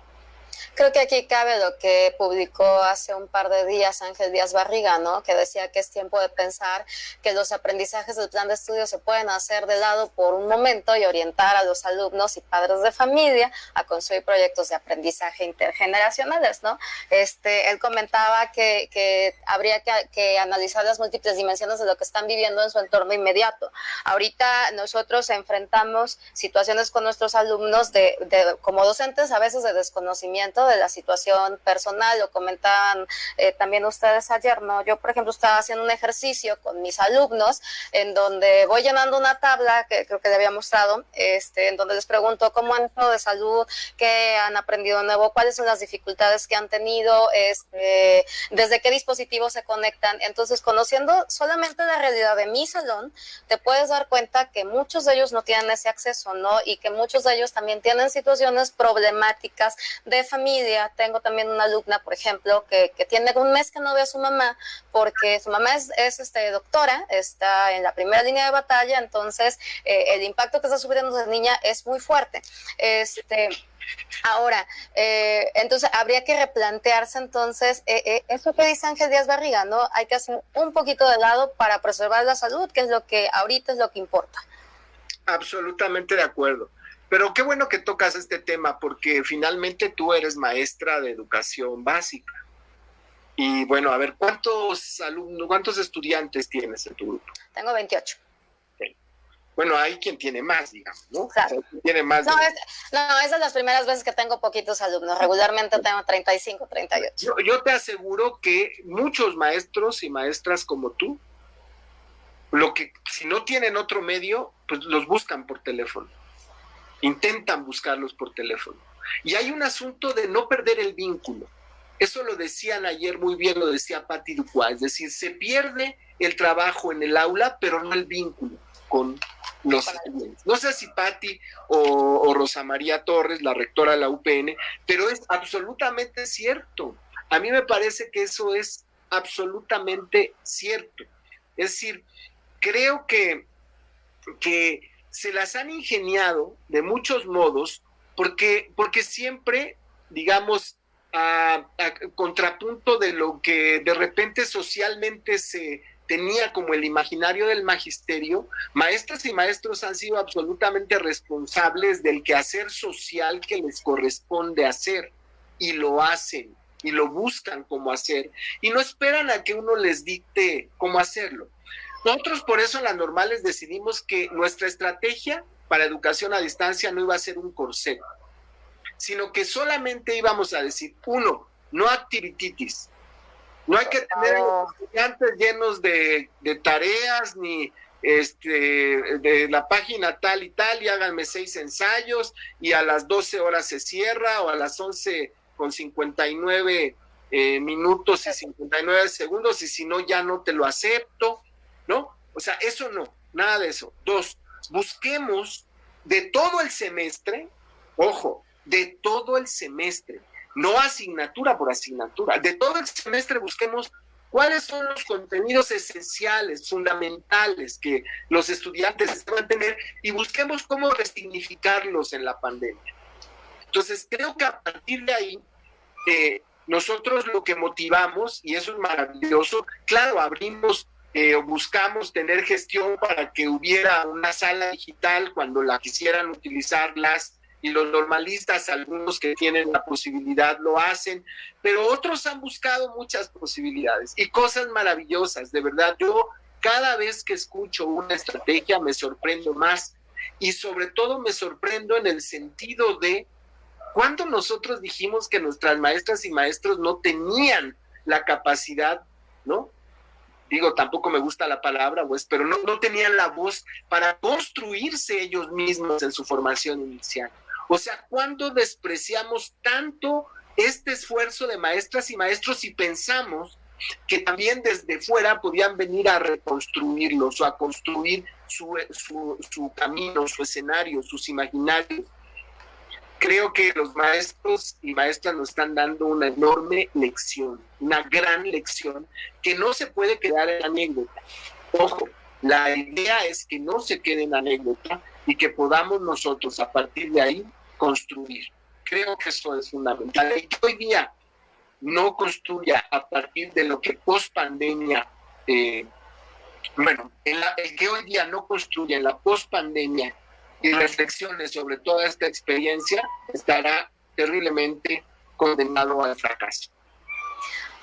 Creo que aquí cabe lo que publicó hace un par de días Ángel Díaz Barriga, ¿no? Que decía que es tiempo de pensar que los aprendizajes del plan de estudio se pueden hacer de lado por un momento y orientar a los alumnos y padres de familia a construir proyectos de aprendizaje intergeneracionales, ¿no? Él comentaba que habría que analizar las múltiples dimensiones de lo que están viviendo en su entorno inmediato. Ahorita nosotros enfrentamos situaciones con nuestros alumnos como docentes a veces de desconocimiento de la situación personal. Lo comentaban también ustedes ayer, ¿no? Yo, por ejemplo, estaba haciendo un ejercicio con mis alumnos en donde voy llenando una tabla que creo que le había mostrado, en donde les pregunto cómo han estado de salud, qué han aprendido nuevo, cuáles son las dificultades que han tenido, desde qué dispositivos se conectan. Entonces, conociendo solamente la realidad de mi salón, te puedes dar cuenta que muchos de ellos no tienen ese acceso, ¿no? Y que muchos de ellos también tienen situaciones problemáticas de familia. Tengo también una alumna, por ejemplo, que tiene un mes que no ve a su mamá porque su mamá es doctora, está en la primera línea de batalla, entonces el impacto que está sufriendo esa niña es muy fuerte. Ahora, entonces habría que replantearse entonces eso que dice Ángel Díaz Barriga, ¿no? Hay que hacer un poquito de lado para preservar la salud, que es lo que ahorita es lo que importa. Absolutamente de acuerdo. Pero qué bueno que tocas este tema, porque finalmente tú eres maestra de educación básica. Y bueno, a ver, ¿cuántos alumnos, cuántos estudiantes tienes en tu grupo? Tengo 28. Bueno, hay quien tiene más, digamos, ¿no? Claro. O sea, tiene más. No, es de las primeras veces que tengo poquitos alumnos. Regularmente tengo 35, 38. Yo te aseguro que muchos maestros y maestras como tú, si no tienen otro medio, pues los buscan por teléfono. Intentan buscarlos por teléfono. Y hay un asunto de no perder el vínculo. Eso lo decían ayer muy bien, lo decía Patti Duquá, es decir, se pierde el trabajo en el aula, pero no el vínculo con los estudiantes. No sé si Patti o Rosa María Torres, la rectora de la UPN, pero es absolutamente cierto. A mí me parece que eso es absolutamente cierto. Es decir, creo que se las han ingeniado de muchos modos porque siempre, digamos, a contrapunto de lo que de repente socialmente se tenía como el imaginario del magisterio, maestras y maestros han sido absolutamente responsables del quehacer social que les corresponde hacer, y lo hacen, y lo buscan cómo hacer, y no esperan a que uno les dicte cómo hacerlo. Nosotros por eso en las normales decidimos que nuestra estrategia para educación a distancia no iba a ser un corset, sino que solamente íbamos a decir, uno, no activititis. No hay que tener a los estudiantes llenos de tareas, ni de la página tal y tal, y háganme 6 ensayos, y a las 12 horas se cierra, o a las 11:59 minutos y 59 segundos, y si no, ya no te lo acepto, ¿no? O sea, eso no, nada de eso. 2, busquemos de todo el semestre, ojo, de todo el semestre, no asignatura por asignatura, de todo el semestre busquemos cuáles son los contenidos esenciales, fundamentales que los estudiantes deben tener, y busquemos cómo resignificarlos en la pandemia. Entonces, creo que a partir de ahí, nosotros lo que motivamos, y eso es maravilloso, claro, abrimos, buscamos tener gestión para que hubiera una sala digital cuando la quisieran utilizarlas, y los normalistas, algunos que tienen la posibilidad lo hacen, pero otros han buscado muchas posibilidades y cosas maravillosas. De verdad, yo cada vez que escucho una estrategia me sorprendo más, y sobre todo me sorprendo en el sentido de cuando nosotros dijimos que nuestras maestras y maestros no tenían la capacidad, ¿no? Digo, tampoco me gusta la palabra, pues, pero no tenían la voz para construirse ellos mismos en su formación inicial. O sea, ¿cuándo despreciamos tanto este esfuerzo de maestras y maestros y pensamos que también desde fuera podían venir a reconstruirlos o a construir su camino, su escenario, sus imaginarios? Creo que los maestros y maestras nos están dando una enorme lección, una gran lección que no se puede quedar en anécdota. Ojo, la idea es que no se quede en anécdota y que podamos nosotros a partir de ahí construir. Creo que eso es fundamental. Y que hoy día no construya a partir de lo que post pandemia, el que hoy día no construya en la post pandemia y reflexiones sobre toda esta experiencia, estará terriblemente condenado al fracaso.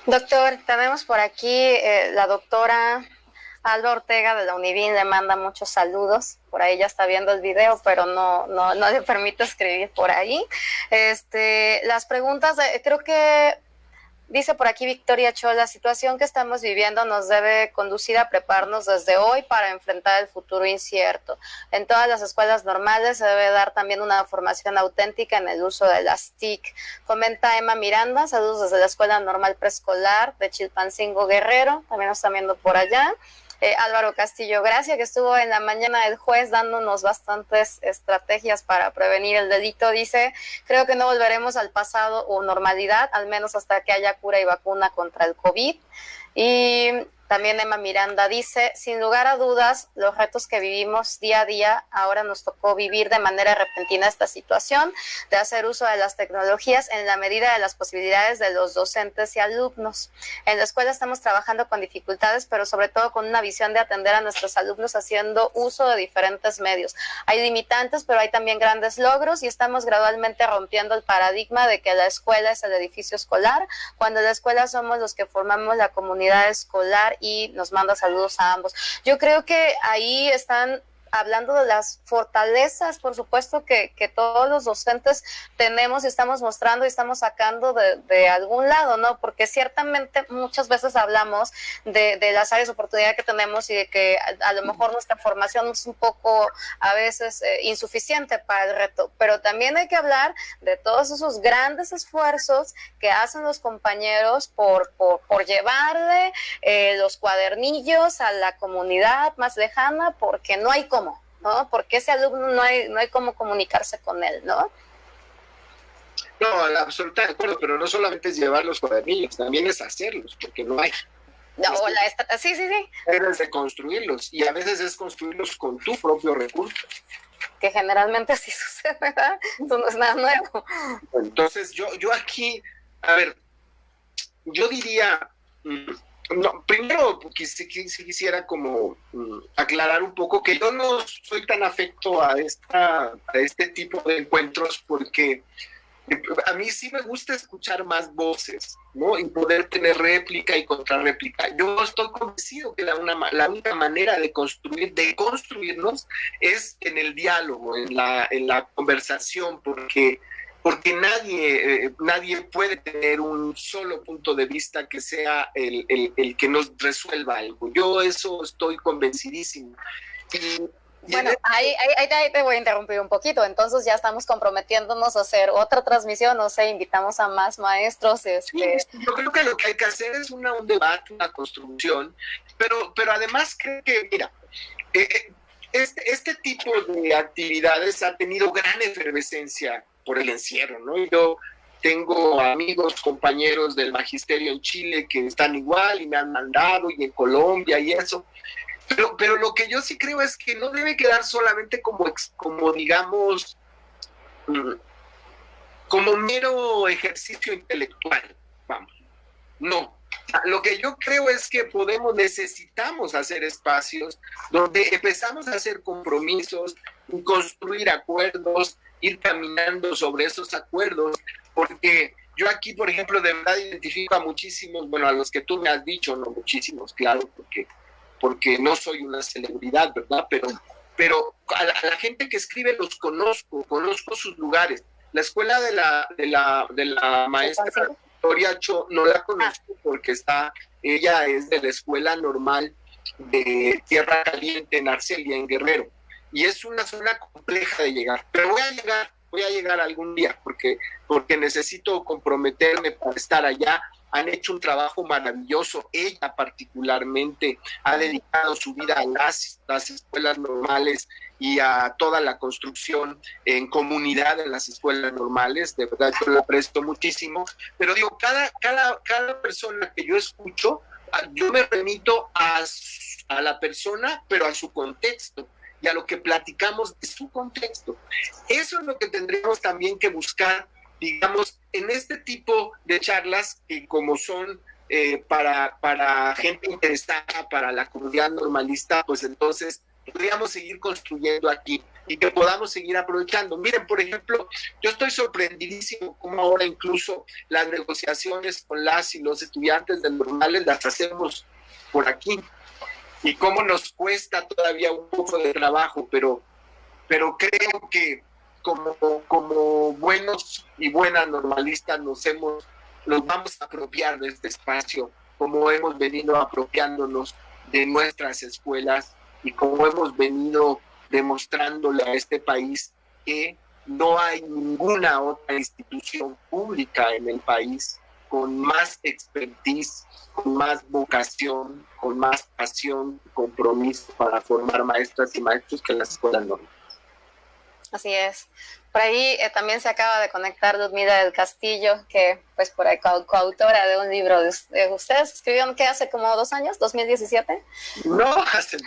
Doctor, tenemos por aquí la doctora Alba Ortega de la Univin, le manda muchos saludos. Por ahí ya está viendo el video, pero no le permito escribir por ahí. Las preguntas, creo que dice por aquí Victoria Cho, la situación que estamos viviendo nos debe conducir a prepararnos desde hoy para enfrentar el futuro incierto. En todas las escuelas normales se debe dar también una formación auténtica en el uso de las TIC. Comenta Emma Miranda, saludos desde la Escuela Normal Preescolar de Chilpancingo Guerrero, también nos están viendo por allá. Álvaro Castillo Gracia, que estuvo en la mañana del juez dándonos bastantes estrategias para prevenir el delito, dice: creo que no volveremos al pasado o normalidad, al menos hasta que haya cura y vacuna contra el COVID. Y También Emma Miranda dice, sin lugar a dudas, los retos que vivimos día a día, ahora nos tocó vivir de manera repentina esta situación de hacer uso de las tecnologías en la medida de las posibilidades de los docentes y alumnos. En la escuela estamos trabajando con dificultades, pero sobre todo con una visión de atender a nuestros alumnos haciendo uso de diferentes medios. Hay limitantes, pero hay también grandes logros y estamos gradualmente rompiendo el paradigma de que la escuela es el edificio escolar, cuando la escuela somos los que formamos la comunidad escolar, y nos manda saludos a ambos. Yo creo que ahí están hablando de las fortalezas, por supuesto, que todos los docentes tenemos y estamos mostrando y estamos sacando de algún lado, ¿no? Porque ciertamente muchas veces hablamos de las áreas de oportunidad que tenemos y de que a lo mejor nuestra formación es un poco a veces insuficiente para el reto, pero también hay que hablar de todos esos grandes esfuerzos que hacen los compañeros por llevarle los cuadernillos a la comunidad más lejana, porque no hay cómo, ¿no? Porque ese alumno no hay cómo comunicarse con él, ¿no? No, absolutamente de acuerdo, pero no solamente es llevar los cuadernillos, también es hacerlos, porque no hay. No, sí. Eres de construirlos, y a veces es construirlos con tu propio recurso. Que generalmente así sucede, ¿verdad? Eso no es nada nuevo. Entonces, yo aquí, a ver, yo diría... No, primero quisiera como aclarar un poco que yo no soy tan afecto a este tipo de encuentros, porque a mí sí me gusta escuchar más voces, ¿no? Y poder tener réplica y contrarréplica. Yo estoy convencido que la única manera de construirnos es en el diálogo, en la conversación, porque nadie puede tener un solo punto de vista que sea el que nos resuelva algo. Yo eso estoy convencidísimo. Bueno, ahí te voy a interrumpir un poquito. Entonces ya estamos comprometiéndonos a hacer otra transmisión, no sé, invitamos a más maestros. Sí, yo creo que lo que hay que hacer es un debate, una construcción, pero además creo que, mira, este tipo de actividades ha tenido gran efervescencia por el encierro, ¿no? Yo tengo amigos, compañeros del magisterio en Chile que están igual y me han mandado, y en Colombia y eso, pero lo que yo sí creo es que no debe quedar solamente como digamos, como mero ejercicio intelectual, vamos, no. Lo que yo creo es que necesitamos hacer espacios donde empezamos a hacer compromisos y construir acuerdos, ir caminando sobre esos acuerdos, porque yo aquí, por ejemplo, de verdad identifico a muchísimos, bueno, a los que tú me has dicho, no muchísimos, claro, porque no soy una celebridad, ¿verdad? Pero a la gente que escribe los conozco sus lugares. La escuela de la maestra Victoria Cho no la conozco porque ella es de la escuela normal de Tierra Caliente en Arcelia, en Guerrero, y es una zona compleja de llegar, pero voy a llegar algún día, porque necesito comprometerme para estar allá. Han hecho un trabajo maravilloso. Ella particularmente ha dedicado su vida a las escuelas normales y a toda la construcción en comunidad en las escuelas normales. De verdad, yo lo aprecio muchísimo. Pero digo, cada persona que yo escucho, yo me remito a la persona, pero a su contexto y a lo que platicamos de su contexto. Eso es lo que tendríamos también que buscar, digamos, en este tipo de charlas, que como son para gente interesada, para la comunidad normalista, pues entonces podríamos seguir construyendo aquí y que podamos seguir aprovechando. Miren, por ejemplo, yo estoy sorprendidísimo cómo ahora incluso las negociaciones con las y los estudiantes de normales las hacemos por aquí, y cómo nos cuesta todavía un poco de trabajo, pero creo que como buenos y buenas normalistas nos vamos a apropiar de este espacio, como hemos venido apropiándonos de nuestras escuelas y como hemos venido demostrándole a este país que no hay ninguna otra institución pública en el país con más expertise, con más vocación, con más pasión, compromiso para formar maestras y maestros que las escuelas normales. Así es. Por ahí también se acaba de conectar Ludmila del Castillo, que pues por ahí coautora de un libro de ustedes. ¿Escribieron qué hace como 2 años? ¿2017? No, hace sí.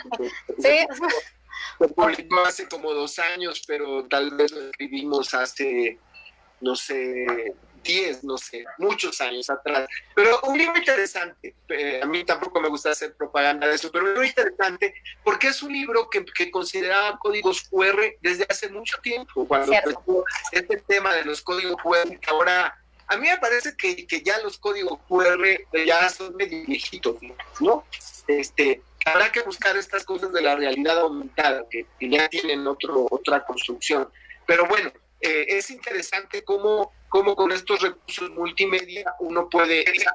Se publicó hace como 2 años, pero tal vez lo escribimos hace, no sé, 10, no sé, muchos años atrás. Pero un libro interesante, a mí tampoco me gusta hacer propaganda de eso, pero un libro interesante porque es un libro que consideraba códigos QR desde hace mucho tiempo, cuando empezó este tema de los códigos QR, que ahora a mí me parece que ya los códigos QR ya son medio viejitos, ¿no? Habrá que buscar estas cosas de la realidad aumentada, que ya tienen otra construcción. Pero bueno, es interesante cómo con estos recursos multimedia uno puede crear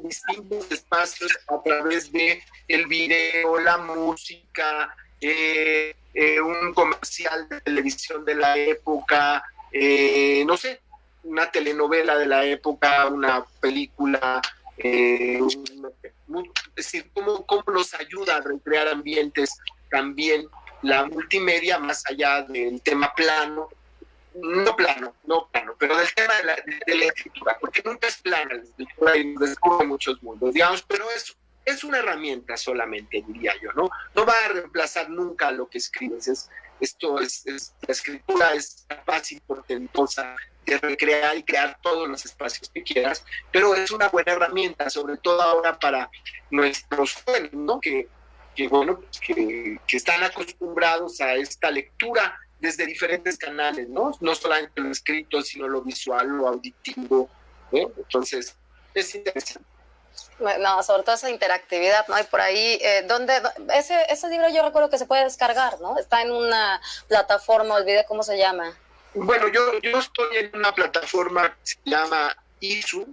distintos espacios a través de el video, la música, un comercial de televisión de la época, no sé, una telenovela de la época, una película, es decir, cómo nos ayuda a recrear ambientes también la multimedia, más allá del tema plano, no plano, pero del tema de la escritura, porque nunca es plana la escritura y descubre muchos mundos, digamos, pero es una herramienta solamente, diría yo, ¿no? No va a reemplazar nunca lo que escribes, la escritura es capaz y portentosa de recrear y crear todos los espacios que quieras, pero es una buena herramienta, sobre todo ahora para nuestros jóvenes, ¿no? Que están acostumbrados a esta lectura desde diferentes canales, ¿no? No solamente lo escrito, sino lo visual, lo auditivo, ¿eh? Entonces, es interesante. No, sobre todo esa interactividad, ¿no? Y por ahí, ese libro yo recuerdo que se puede descargar, ¿no? Está en una plataforma, olvidé cómo se llama. Bueno, yo estoy en una plataforma que se llama Isu.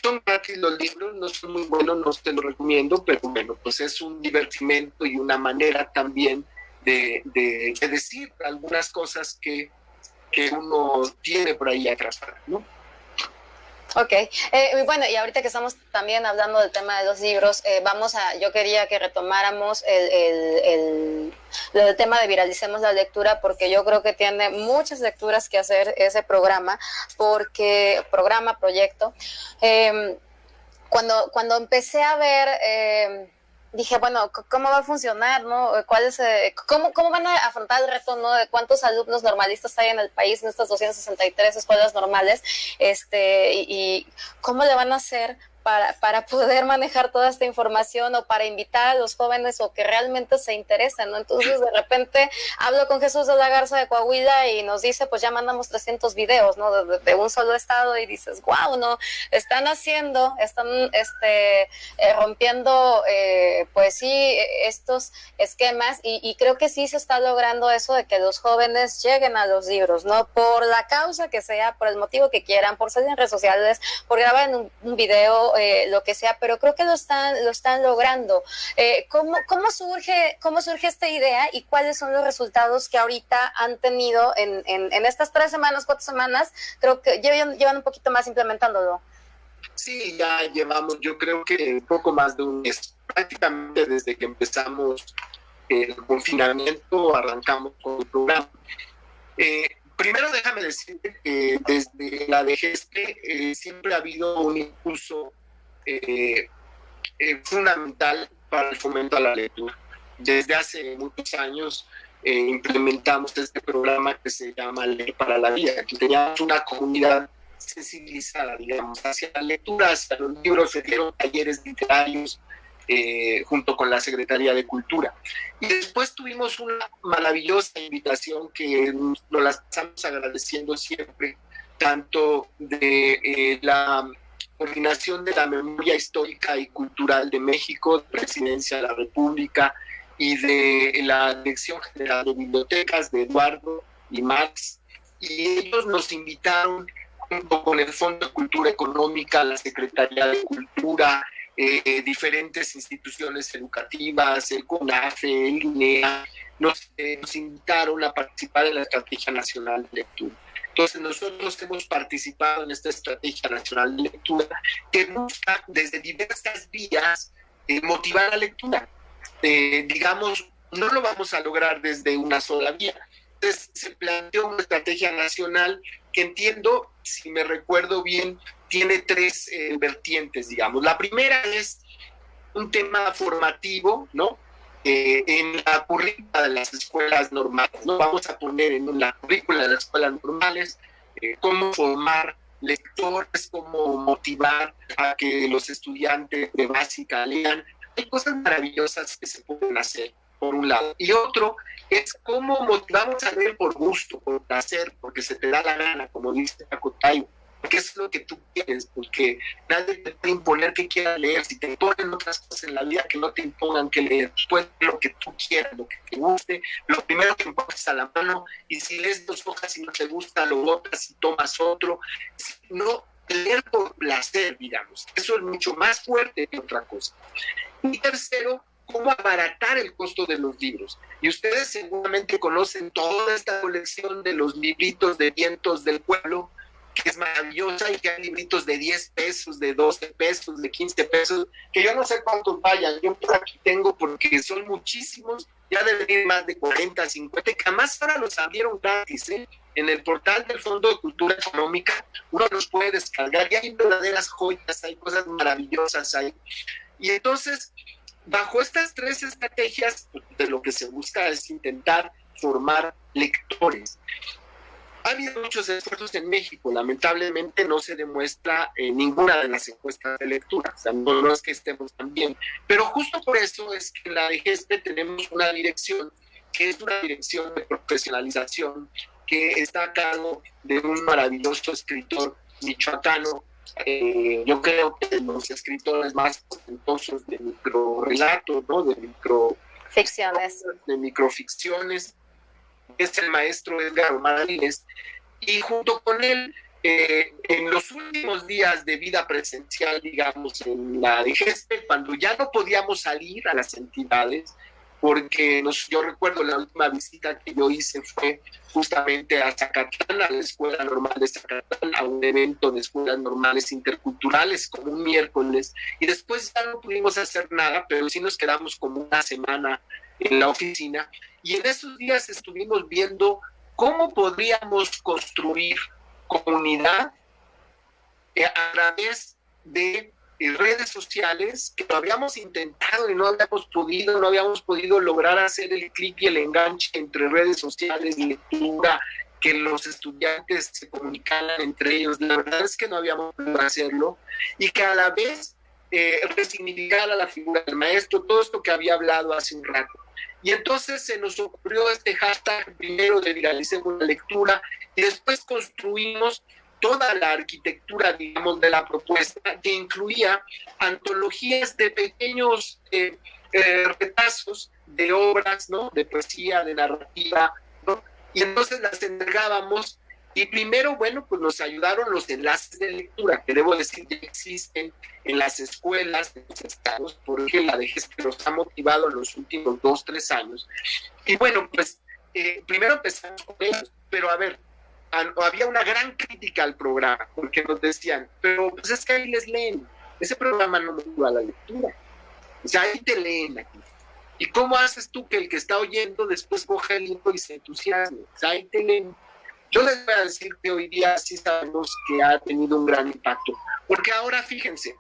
Son gratis los libros, no son muy buenos, no te lo recomiendo, pero bueno, pues es un divertimento y una manera también de decir algunas cosas que uno tiene por ahí atrás, ¿no? Ok, bueno, y ahorita que estamos también hablando del tema de los libros, yo quería que retomáramos el tema de Viralicemos la Lectura, porque yo creo que tiene muchas lecturas que hacer ese proyecto. Cuando empecé a ver, dije, bueno, ¿cómo va a funcionar, no? ¿Cómo van a afrontar el reto, no? De cuántos alumnos normalistas hay en el país, en estas 263 escuelas normales, y cómo le van a hacer para poder manejar toda esta información, o para invitar a los jóvenes, o que realmente se interesen, ¿no? Entonces, de repente, hablo con Jesús de la Garza de Coahuila y nos dice, pues ya mandamos 300 videos, ¿no? De un solo estado, y dices, wow, ¿no? Están rompiendo, pues sí, estos esquemas, y creo que sí se está logrando eso de que los jóvenes lleguen a los libros, ¿no? Por la causa que sea, por el motivo que quieran, por salir en redes sociales, por grabar en un video, lo que sea, pero creo que lo están logrando. ¿Cómo surge esta idea, y cuáles son los resultados que ahorita han tenido en estas 4 semanas? Creo que llevan un poquito más implementándolo. Sí, ya llevamos, yo creo que poco más de un mes, prácticamente desde que empezamos el confinamiento, arrancamos con el programa. Primero déjame decirte que desde la DGESTE siempre ha habido un impulso fundamental para el fomento a la lectura. Desde hace muchos años implementamos este programa que se llama Leer para la Vida, que teníamos una comunidad sensibilizada, digamos, hacia la lectura, hacia los libros. Se dieron talleres literarios junto con la Secretaría de Cultura. Y después tuvimos una maravillosa invitación que nos la estamos agradeciendo siempre, tanto de la Coordinación de la Memoria Histórica y Cultural de México, Presidencia de la República, y de la Dirección General de Bibliotecas, de Eduardo y Max, y ellos nos invitaron, junto con el Fondo de Cultura Económica, la Secretaría de Cultura, diferentes instituciones educativas, el CONAFE, el INEA, nos invitaron a participar en la Estrategia Nacional de Lectura. Entonces, nosotros hemos participado en esta Estrategia Nacional de Lectura, que busca desde diversas vías motivar la lectura. Digamos, no lo vamos a lograr desde una sola vía. Entonces se planteó una estrategia nacional que entiendo, si me recuerdo bien, tiene tres vertientes, digamos. La primera es un tema formativo, ¿no? En la currícula de las escuelas normales, ¿no? Vamos a poner en la currícula de las escuelas normales cómo formar lectores, cómo motivar a que los estudiantes de básica lean. Hay cosas maravillosas que se pueden hacer, por un lado. Y otro es cómo motivamos a leer por gusto, por placer, porque se te da la gana, como dice Tacotayo, porque es lo que tú quieres, porque nadie te puede imponer que quieras leer. Si te imponen otras cosas en la vida, que no te impongan que leer. Puedes leer lo que tú quieras, lo que te guste, lo primero que encuentres a la mano, y si lees 2 hojas y no te gusta, lo botas y tomas otro. No, leer por placer, digamos. Eso es mucho más fuerte que otra cosa. Y tercero, cómo abaratar el costo de los libros. Y ustedes seguramente conocen toda esta colección de los libritos de vientos del pueblo, que es maravillosa, y que hay libritos de 10 pesos, de 12 pesos, de 15 pesos, que yo no sé cuántos vayan. Yo por aquí tengo, porque son muchísimos, ya deben ir más de 40, 50, que además ahora los abrieron gratis, ¿eh? En el portal del Fondo de Cultura Económica uno los puede descargar, y hay verdaderas joyas, hay cosas maravillosas ahí. Y entonces, bajo estas tres estrategias, de lo que se busca es intentar formar lectores. Ha habido muchos esfuerzos en México, lamentablemente no se demuestra en ninguna de las encuestas de lectura, o sea, no es que estemos tan bien, pero justo por eso es que en la DGESPE tenemos una dirección, que es una dirección de profesionalización, que está a cargo de un maravilloso escritor michoacano. Yo creo que los escritores más talentosos de microrelatos, ¿no? De microficciones, es el maestro Edgar Morales, y junto con él, en los últimos días de vida presencial, digamos, en la DGESPE, cuando ya no podíamos salir a las entidades, porque yo recuerdo la última visita que yo hice fue justamente a Zacatlán, a la Escuela Normal de Zacatlán, a un evento de escuelas normales interculturales, como un miércoles, y después ya no pudimos hacer nada, pero sí nos quedamos como una semana en la oficina, y en esos días estuvimos viendo cómo podríamos construir comunidad a través de redes sociales, que lo habíamos intentado y no habíamos podido lograr hacer el clic y el enganche entre redes sociales y lectura, que los estudiantes se comunicaran entre ellos. La verdad es que no habíamos podido hacerlo, y que a la vez resignificar a la figura del maestro, todo esto que había hablado hace un rato. Y entonces se nos ocurrió este hashtag, primero de Viralicemos la Lectura, y después construimos toda la arquitectura, digamos, de la propuesta, que incluía antologías de pequeños retazos de obras, ¿no? De poesía, de narrativa, ¿no? Y entonces las entregábamos, y primero, bueno, pues nos ayudaron los enlaces de lectura, que debo decir que existen en las escuelas de los estados, porque la DGESPE los ha motivado en los últimos 2-3 años. Y bueno, pues primero empezamos con ellos, pero a ver, había una gran crítica al programa, porque nos decían, pero pues es que ahí les leen, ese programa no motiva la lectura, o sea, ahí te leen aquí. ¿Y cómo haces tú que el que está oyendo después coja el libro y se entusiasme? O sea, ahí te leen. Yo les voy a decir que hoy día sí sabemos que ha tenido un gran impacto, porque ahora fíjense,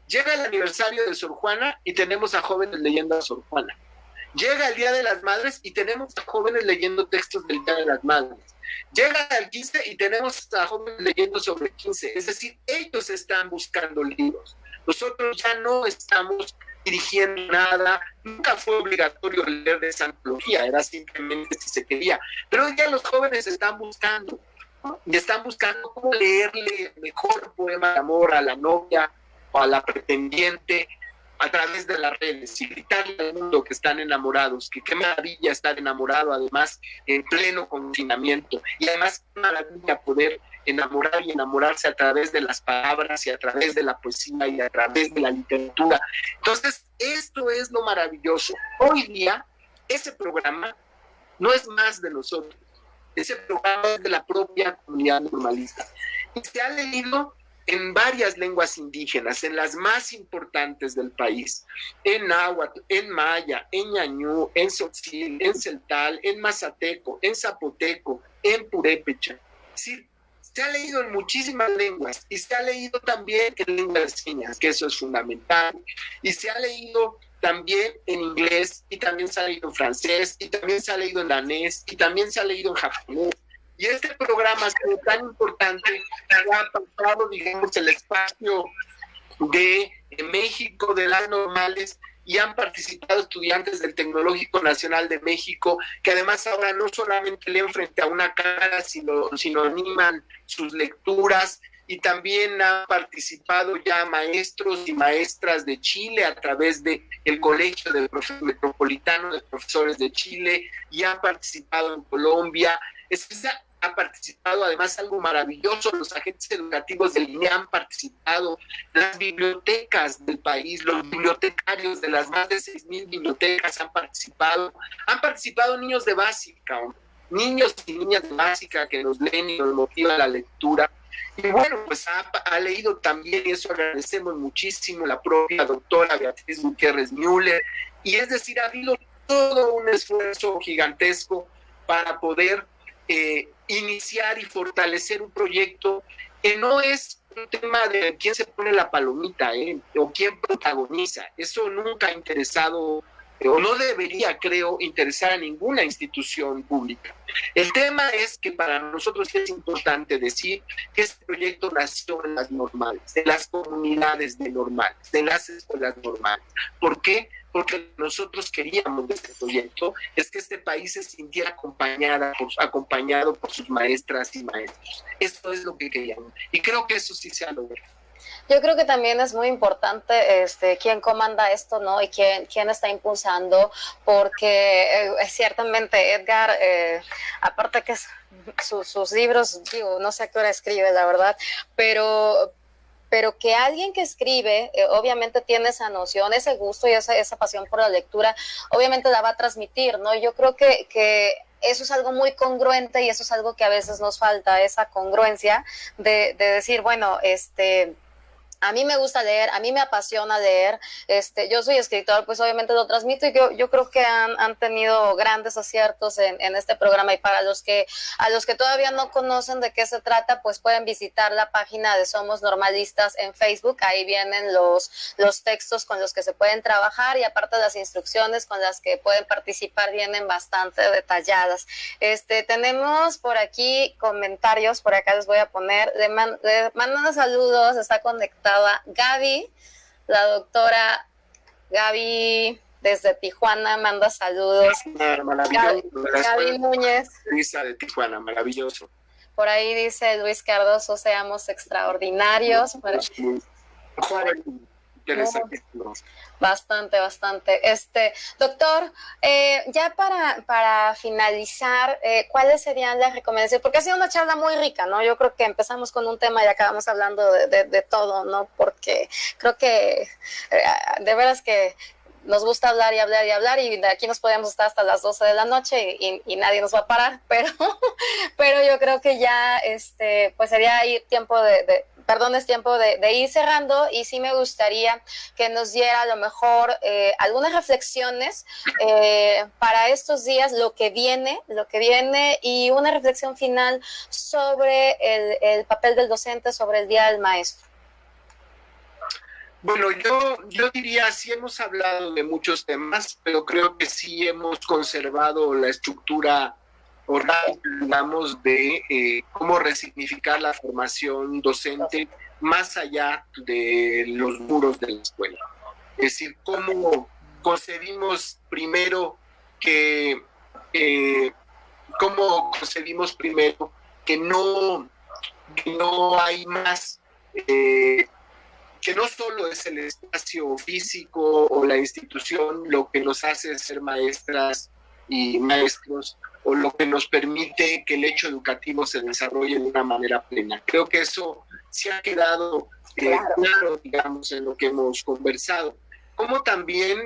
llega el aniversario de Sor Juana y tenemos a jóvenes leyendo a Sor Juana. Llega el Día de las Madres y tenemos a jóvenes leyendo textos del Día de las Madres. Llega el 15 y tenemos a jóvenes leyendo sobre el 15. Es decir, ellos están buscando libros. Nosotros ya no estamos dirigiendo nada. Nunca fue obligatorio leer de esa antología, era simplemente si se quería. Pero ya los jóvenes están buscando, ¿no? Y están buscando cómo leerle el mejor poema de amor a la novia o a la pretendiente a través de las redes, y gritarle al mundo que están enamorados, que qué maravilla estar enamorado, además en pleno confinamiento, y además qué maravilla poder enamorar y enamorarse a través de las palabras y a través de la poesía y a través de la literatura. Entonces, esto es lo maravilloso. Hoy día, ese programa no es más de nosotros, ese programa es de la propia comunidad normalista. Y se ha leído en varias lenguas indígenas, en las más importantes del país, en náhuatl, en maya, en ñañú, en tzotzil, en celtal, en mazateco, en zapoteco, en purépecha. Es decir, se ha leído en muchísimas lenguas y se ha leído también en lengua de señas, que eso es fundamental, y se ha leído también en inglés, y también se ha leído en francés, y también se ha leído en danés, y también se ha leído en japonés. Y este programa es tan importante, ha pasado, digamos, el espacio de México, de las normales, y han participado estudiantes del Tecnológico Nacional de México, que además ahora no solamente leen frente a una cámara, sino animan sus lecturas, y también han participado ya maestros y maestras de Chile a través del Colegio Metropolitano de Profesores de Chile, y han participado en Colombia. Ha participado además algo maravilloso, los agentes educativos del INE han participado, las bibliotecas del país, los bibliotecarios de las más de 6,000 bibliotecas han participado niños de básica, niños y niñas de básica que nos leen y nos motiva la lectura. Y bueno, pues ha leído también, y eso agradecemos muchísimo, la propia doctora Beatriz Gutiérrez Müller, y es decir, ha habido todo un esfuerzo gigantesco para poder iniciar y fortalecer un proyecto que no es un tema de quién se pone la palomita, o quién protagoniza. Eso nunca ha interesado, o no debería, creo, interesar a ninguna institución pública. El tema es que para nosotros es importante decir que este proyecto nació en las normales, de las comunidades de normales, de las escuelas normales. ¿Por qué? Porque nosotros queríamos de este proyecto es que este país se sintiera acompañado por sus maestras y maestros. Eso es lo que queríamos. Y creo que eso sí se ha logrado. Yo creo que también es muy importante quién comanda esto, ¿no? Y quién está impulsando, porque ciertamente Edgar, aparte que sus libros, digo, no sé a qué hora escribe, la verdad, pero que alguien que escribe, obviamente tiene esa noción, ese gusto y esa pasión por la lectura, obviamente la va a transmitir, ¿no? Yo creo que eso es algo muy congruente y eso es algo que a veces nos falta, esa congruencia de decir, bueno, a mí me gusta leer, a mí me apasiona leer, yo soy escritor, pues obviamente lo transmito, y yo creo que han tenido grandes aciertos en este programa, y para a los que todavía no conocen de qué se trata, pues pueden visitar la página de Somos Normalistas en Facebook. Ahí vienen los textos con los que se pueden trabajar, y aparte las instrucciones con las que pueden participar vienen bastante detalladas. Tenemos por aquí comentarios, por acá les voy a poner, le mandan saludos, está conectada Gaby, la doctora Gaby desde Tijuana manda saludos. Gaby Núñez. Luisa de Tijuana, maravilloso. Por ahí dice Luis Cardoso, seamos extraordinarios. Bastante. Doctor, ya para finalizar, ¿cuáles serían las recomendaciones? Porque ha sido una charla muy rica, ¿no? Yo creo que empezamos con un tema y acabamos hablando de todo, ¿no? Porque creo que de veras que nos gusta hablar, y de aquí nos podemos estar hasta las 12 de la noche y nadie nos va a parar, pero yo creo que ya pues sería tiempo es tiempo de ir cerrando, y sí me gustaría que nos diera a lo mejor algunas reflexiones para estos días, lo que viene, y una reflexión final sobre el papel del docente, sobre el Día del Maestro. Bueno, yo diría, sí hemos hablado de muchos temas, pero creo que sí hemos conservado la estructura oral, digamos, de cómo resignificar la formación docente más allá de los muros de la escuela. Es decir, cómo concebimos primero que no hay más, que no solo es el espacio físico o la institución lo que nos hace ser maestras y maestros, o lo que nos permite que el hecho educativo se desarrolle de una manera plena. Creo que eso sí ha quedado claro, digamos, en lo que hemos conversado. Como también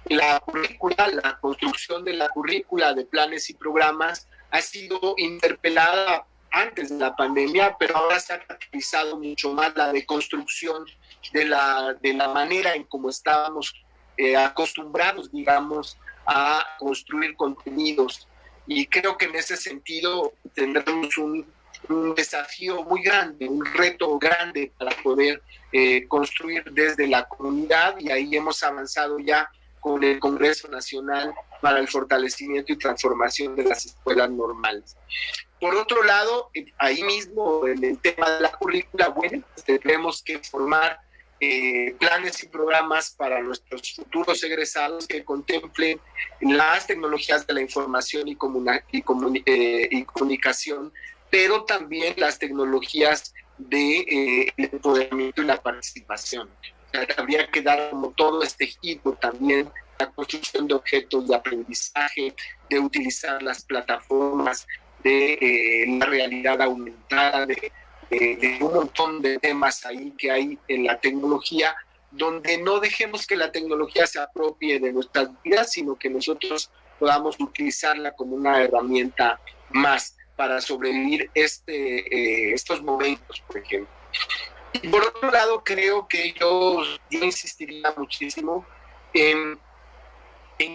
la construcción de la currícula de planes y programas ha sido interpelada antes de la pandemia, pero ahora se ha caracterizado mucho más la deconstrucción de la manera en cómo estábamos acostumbrados, digamos, a construir contenidos. Y creo que en ese sentido tendremos un desafío muy grande, un reto grande para poder construir desde la comunidad, y ahí hemos avanzado ya con el Congreso Nacional para el Fortalecimiento y Transformación de las Escuelas Normales. Por otro lado, ahí mismo en el tema de la currícula, bueno, tenemos que formar planes y programas para nuestros futuros egresados que contemplen las tecnologías de la información y comunicación, pero también las tecnologías de empoderamiento y la participación. O sea, habría que dar como todo este giro también, la construcción de objetos de aprendizaje, de utilizar las plataformas de la realidad aumentada, de un montón de temas ahí que hay en la tecnología, donde no dejemos que la tecnología se apropie de nuestras vidas, sino que nosotros podamos utilizarla como una herramienta más para sobrevivir estos momentos, por ejemplo. Y por otro lado, creo que yo insistiría muchísimo en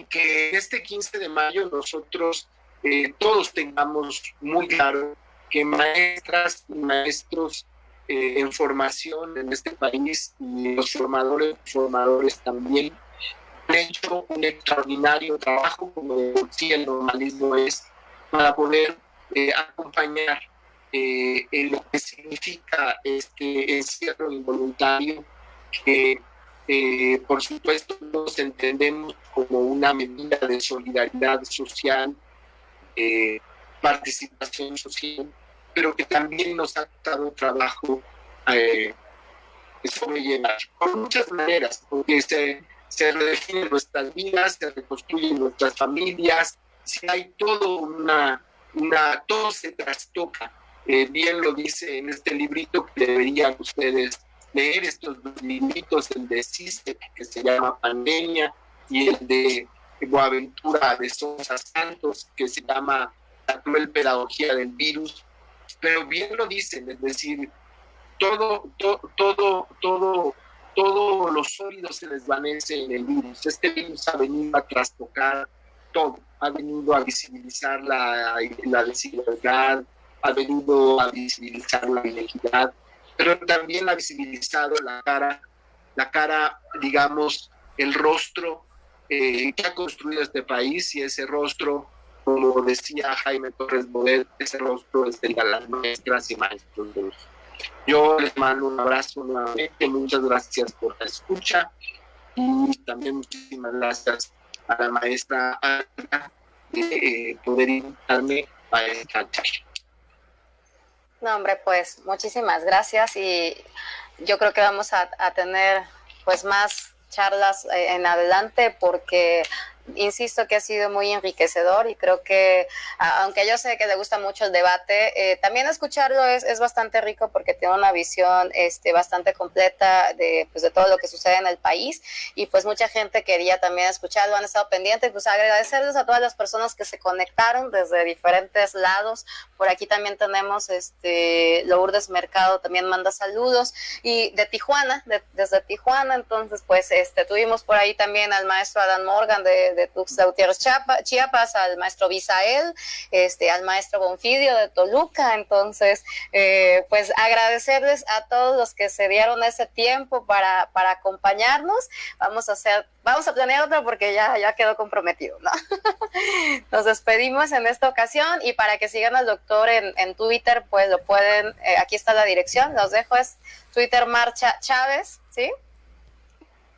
que este 15 de mayo nosotros todos tengamos muy claro que maestras y maestros en formación en este país, y los formadores también, han hecho un extraordinario trabajo, como de por sí el normalismo es, para poder acompañar en lo que significa este encierro involuntario, que por supuesto nos entendemos como una medida de solidaridad social, participación social, pero que también nos ha costado trabajo sobrellevar, por muchas maneras, porque se redefinen nuestras vidas, se reconstruyen nuestras familias, si hay todo todo se trastoca. Bien lo dice en este librito que deberían ustedes leer, estos dos libritos, el de CISTE, que se llama Pandemia, y el de Boaventura de Sosa Santos, que se llama La cruel pedagogía del virus. Pero bien lo dicen, es decir, todo lo sólido se desvanece en el virus. Este virus ha venido a trastocar todo, ha venido a visibilizar la desigualdad, ha venido a visibilizar la inequidad, pero también ha visibilizado la cara, digamos, el rostro que ha construido este país, y ese rostro, como decía Jaime Torres Bodet, ese rostro es de las maestras y maestros de los. Yo les mando un abrazo nuevamente, muchas gracias por la escucha, y también muchísimas gracias a la maestra Ana de poder invitarme a esta charla. No, hombre, pues muchísimas gracias, y yo creo que vamos a tener pues más charlas en adelante, porque insisto que ha sido muy enriquecedor, y creo que aunque yo sé que le gusta mucho el debate, también escucharlo es bastante rico, porque tiene una visión bastante completa de todo lo que sucede en el país, y pues mucha gente quería también escucharlo, han estado pendientes. Pues agradecerles a todas las personas que se conectaron desde diferentes lados. Por aquí también tenemos Lourdes Mercado, también manda saludos, y de Tijuana, desde Tijuana. Entonces pues tuvimos por ahí también al maestro Adán Morgan de Tuxtla Gutiérrez, Chiapas, al maestro Bisael, al maestro Bonfidio de Toluca. Entonces pues agradecerles a todos los que se dieron ese tiempo para acompañarnos. Vamos a planear otro, porque ya quedó comprometido, ¿no? Nos despedimos en esta ocasión, y para que sigan al doctor en Twitter, pues lo pueden, aquí está la dirección, los dejo, es Twitter Marcha Chávez, ¿sí?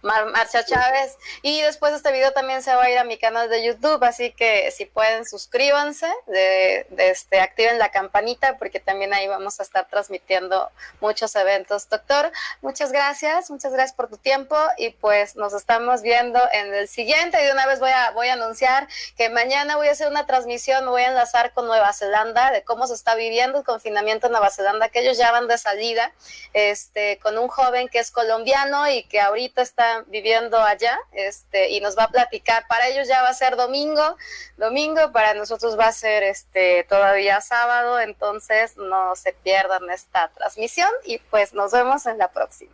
Marcha Chávez. Y después de este video también se va a ir a mi canal de YouTube, así que si pueden, suscríbanse, activen la campanita, porque también ahí vamos a estar transmitiendo muchos eventos. Doctor, muchas gracias por tu tiempo, y pues nos estamos viendo en el siguiente. Y de una vez voy a anunciar que mañana voy a hacer una transmisión, me voy a enlazar con Nueva Zelanda, de cómo se está viviendo el confinamiento en Nueva Zelanda, que ellos ya van de salida, con un joven que es colombiano y que ahorita está está viviendo allá, y nos va a platicar. Para ellos ya va a ser domingo, para nosotros va a ser todavía sábado, entonces no se pierdan esta transmisión y pues nos vemos en la próxima.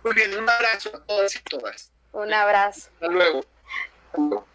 Muy bien, un abrazo a todos y todas. Un abrazo. Hasta luego. Hasta luego.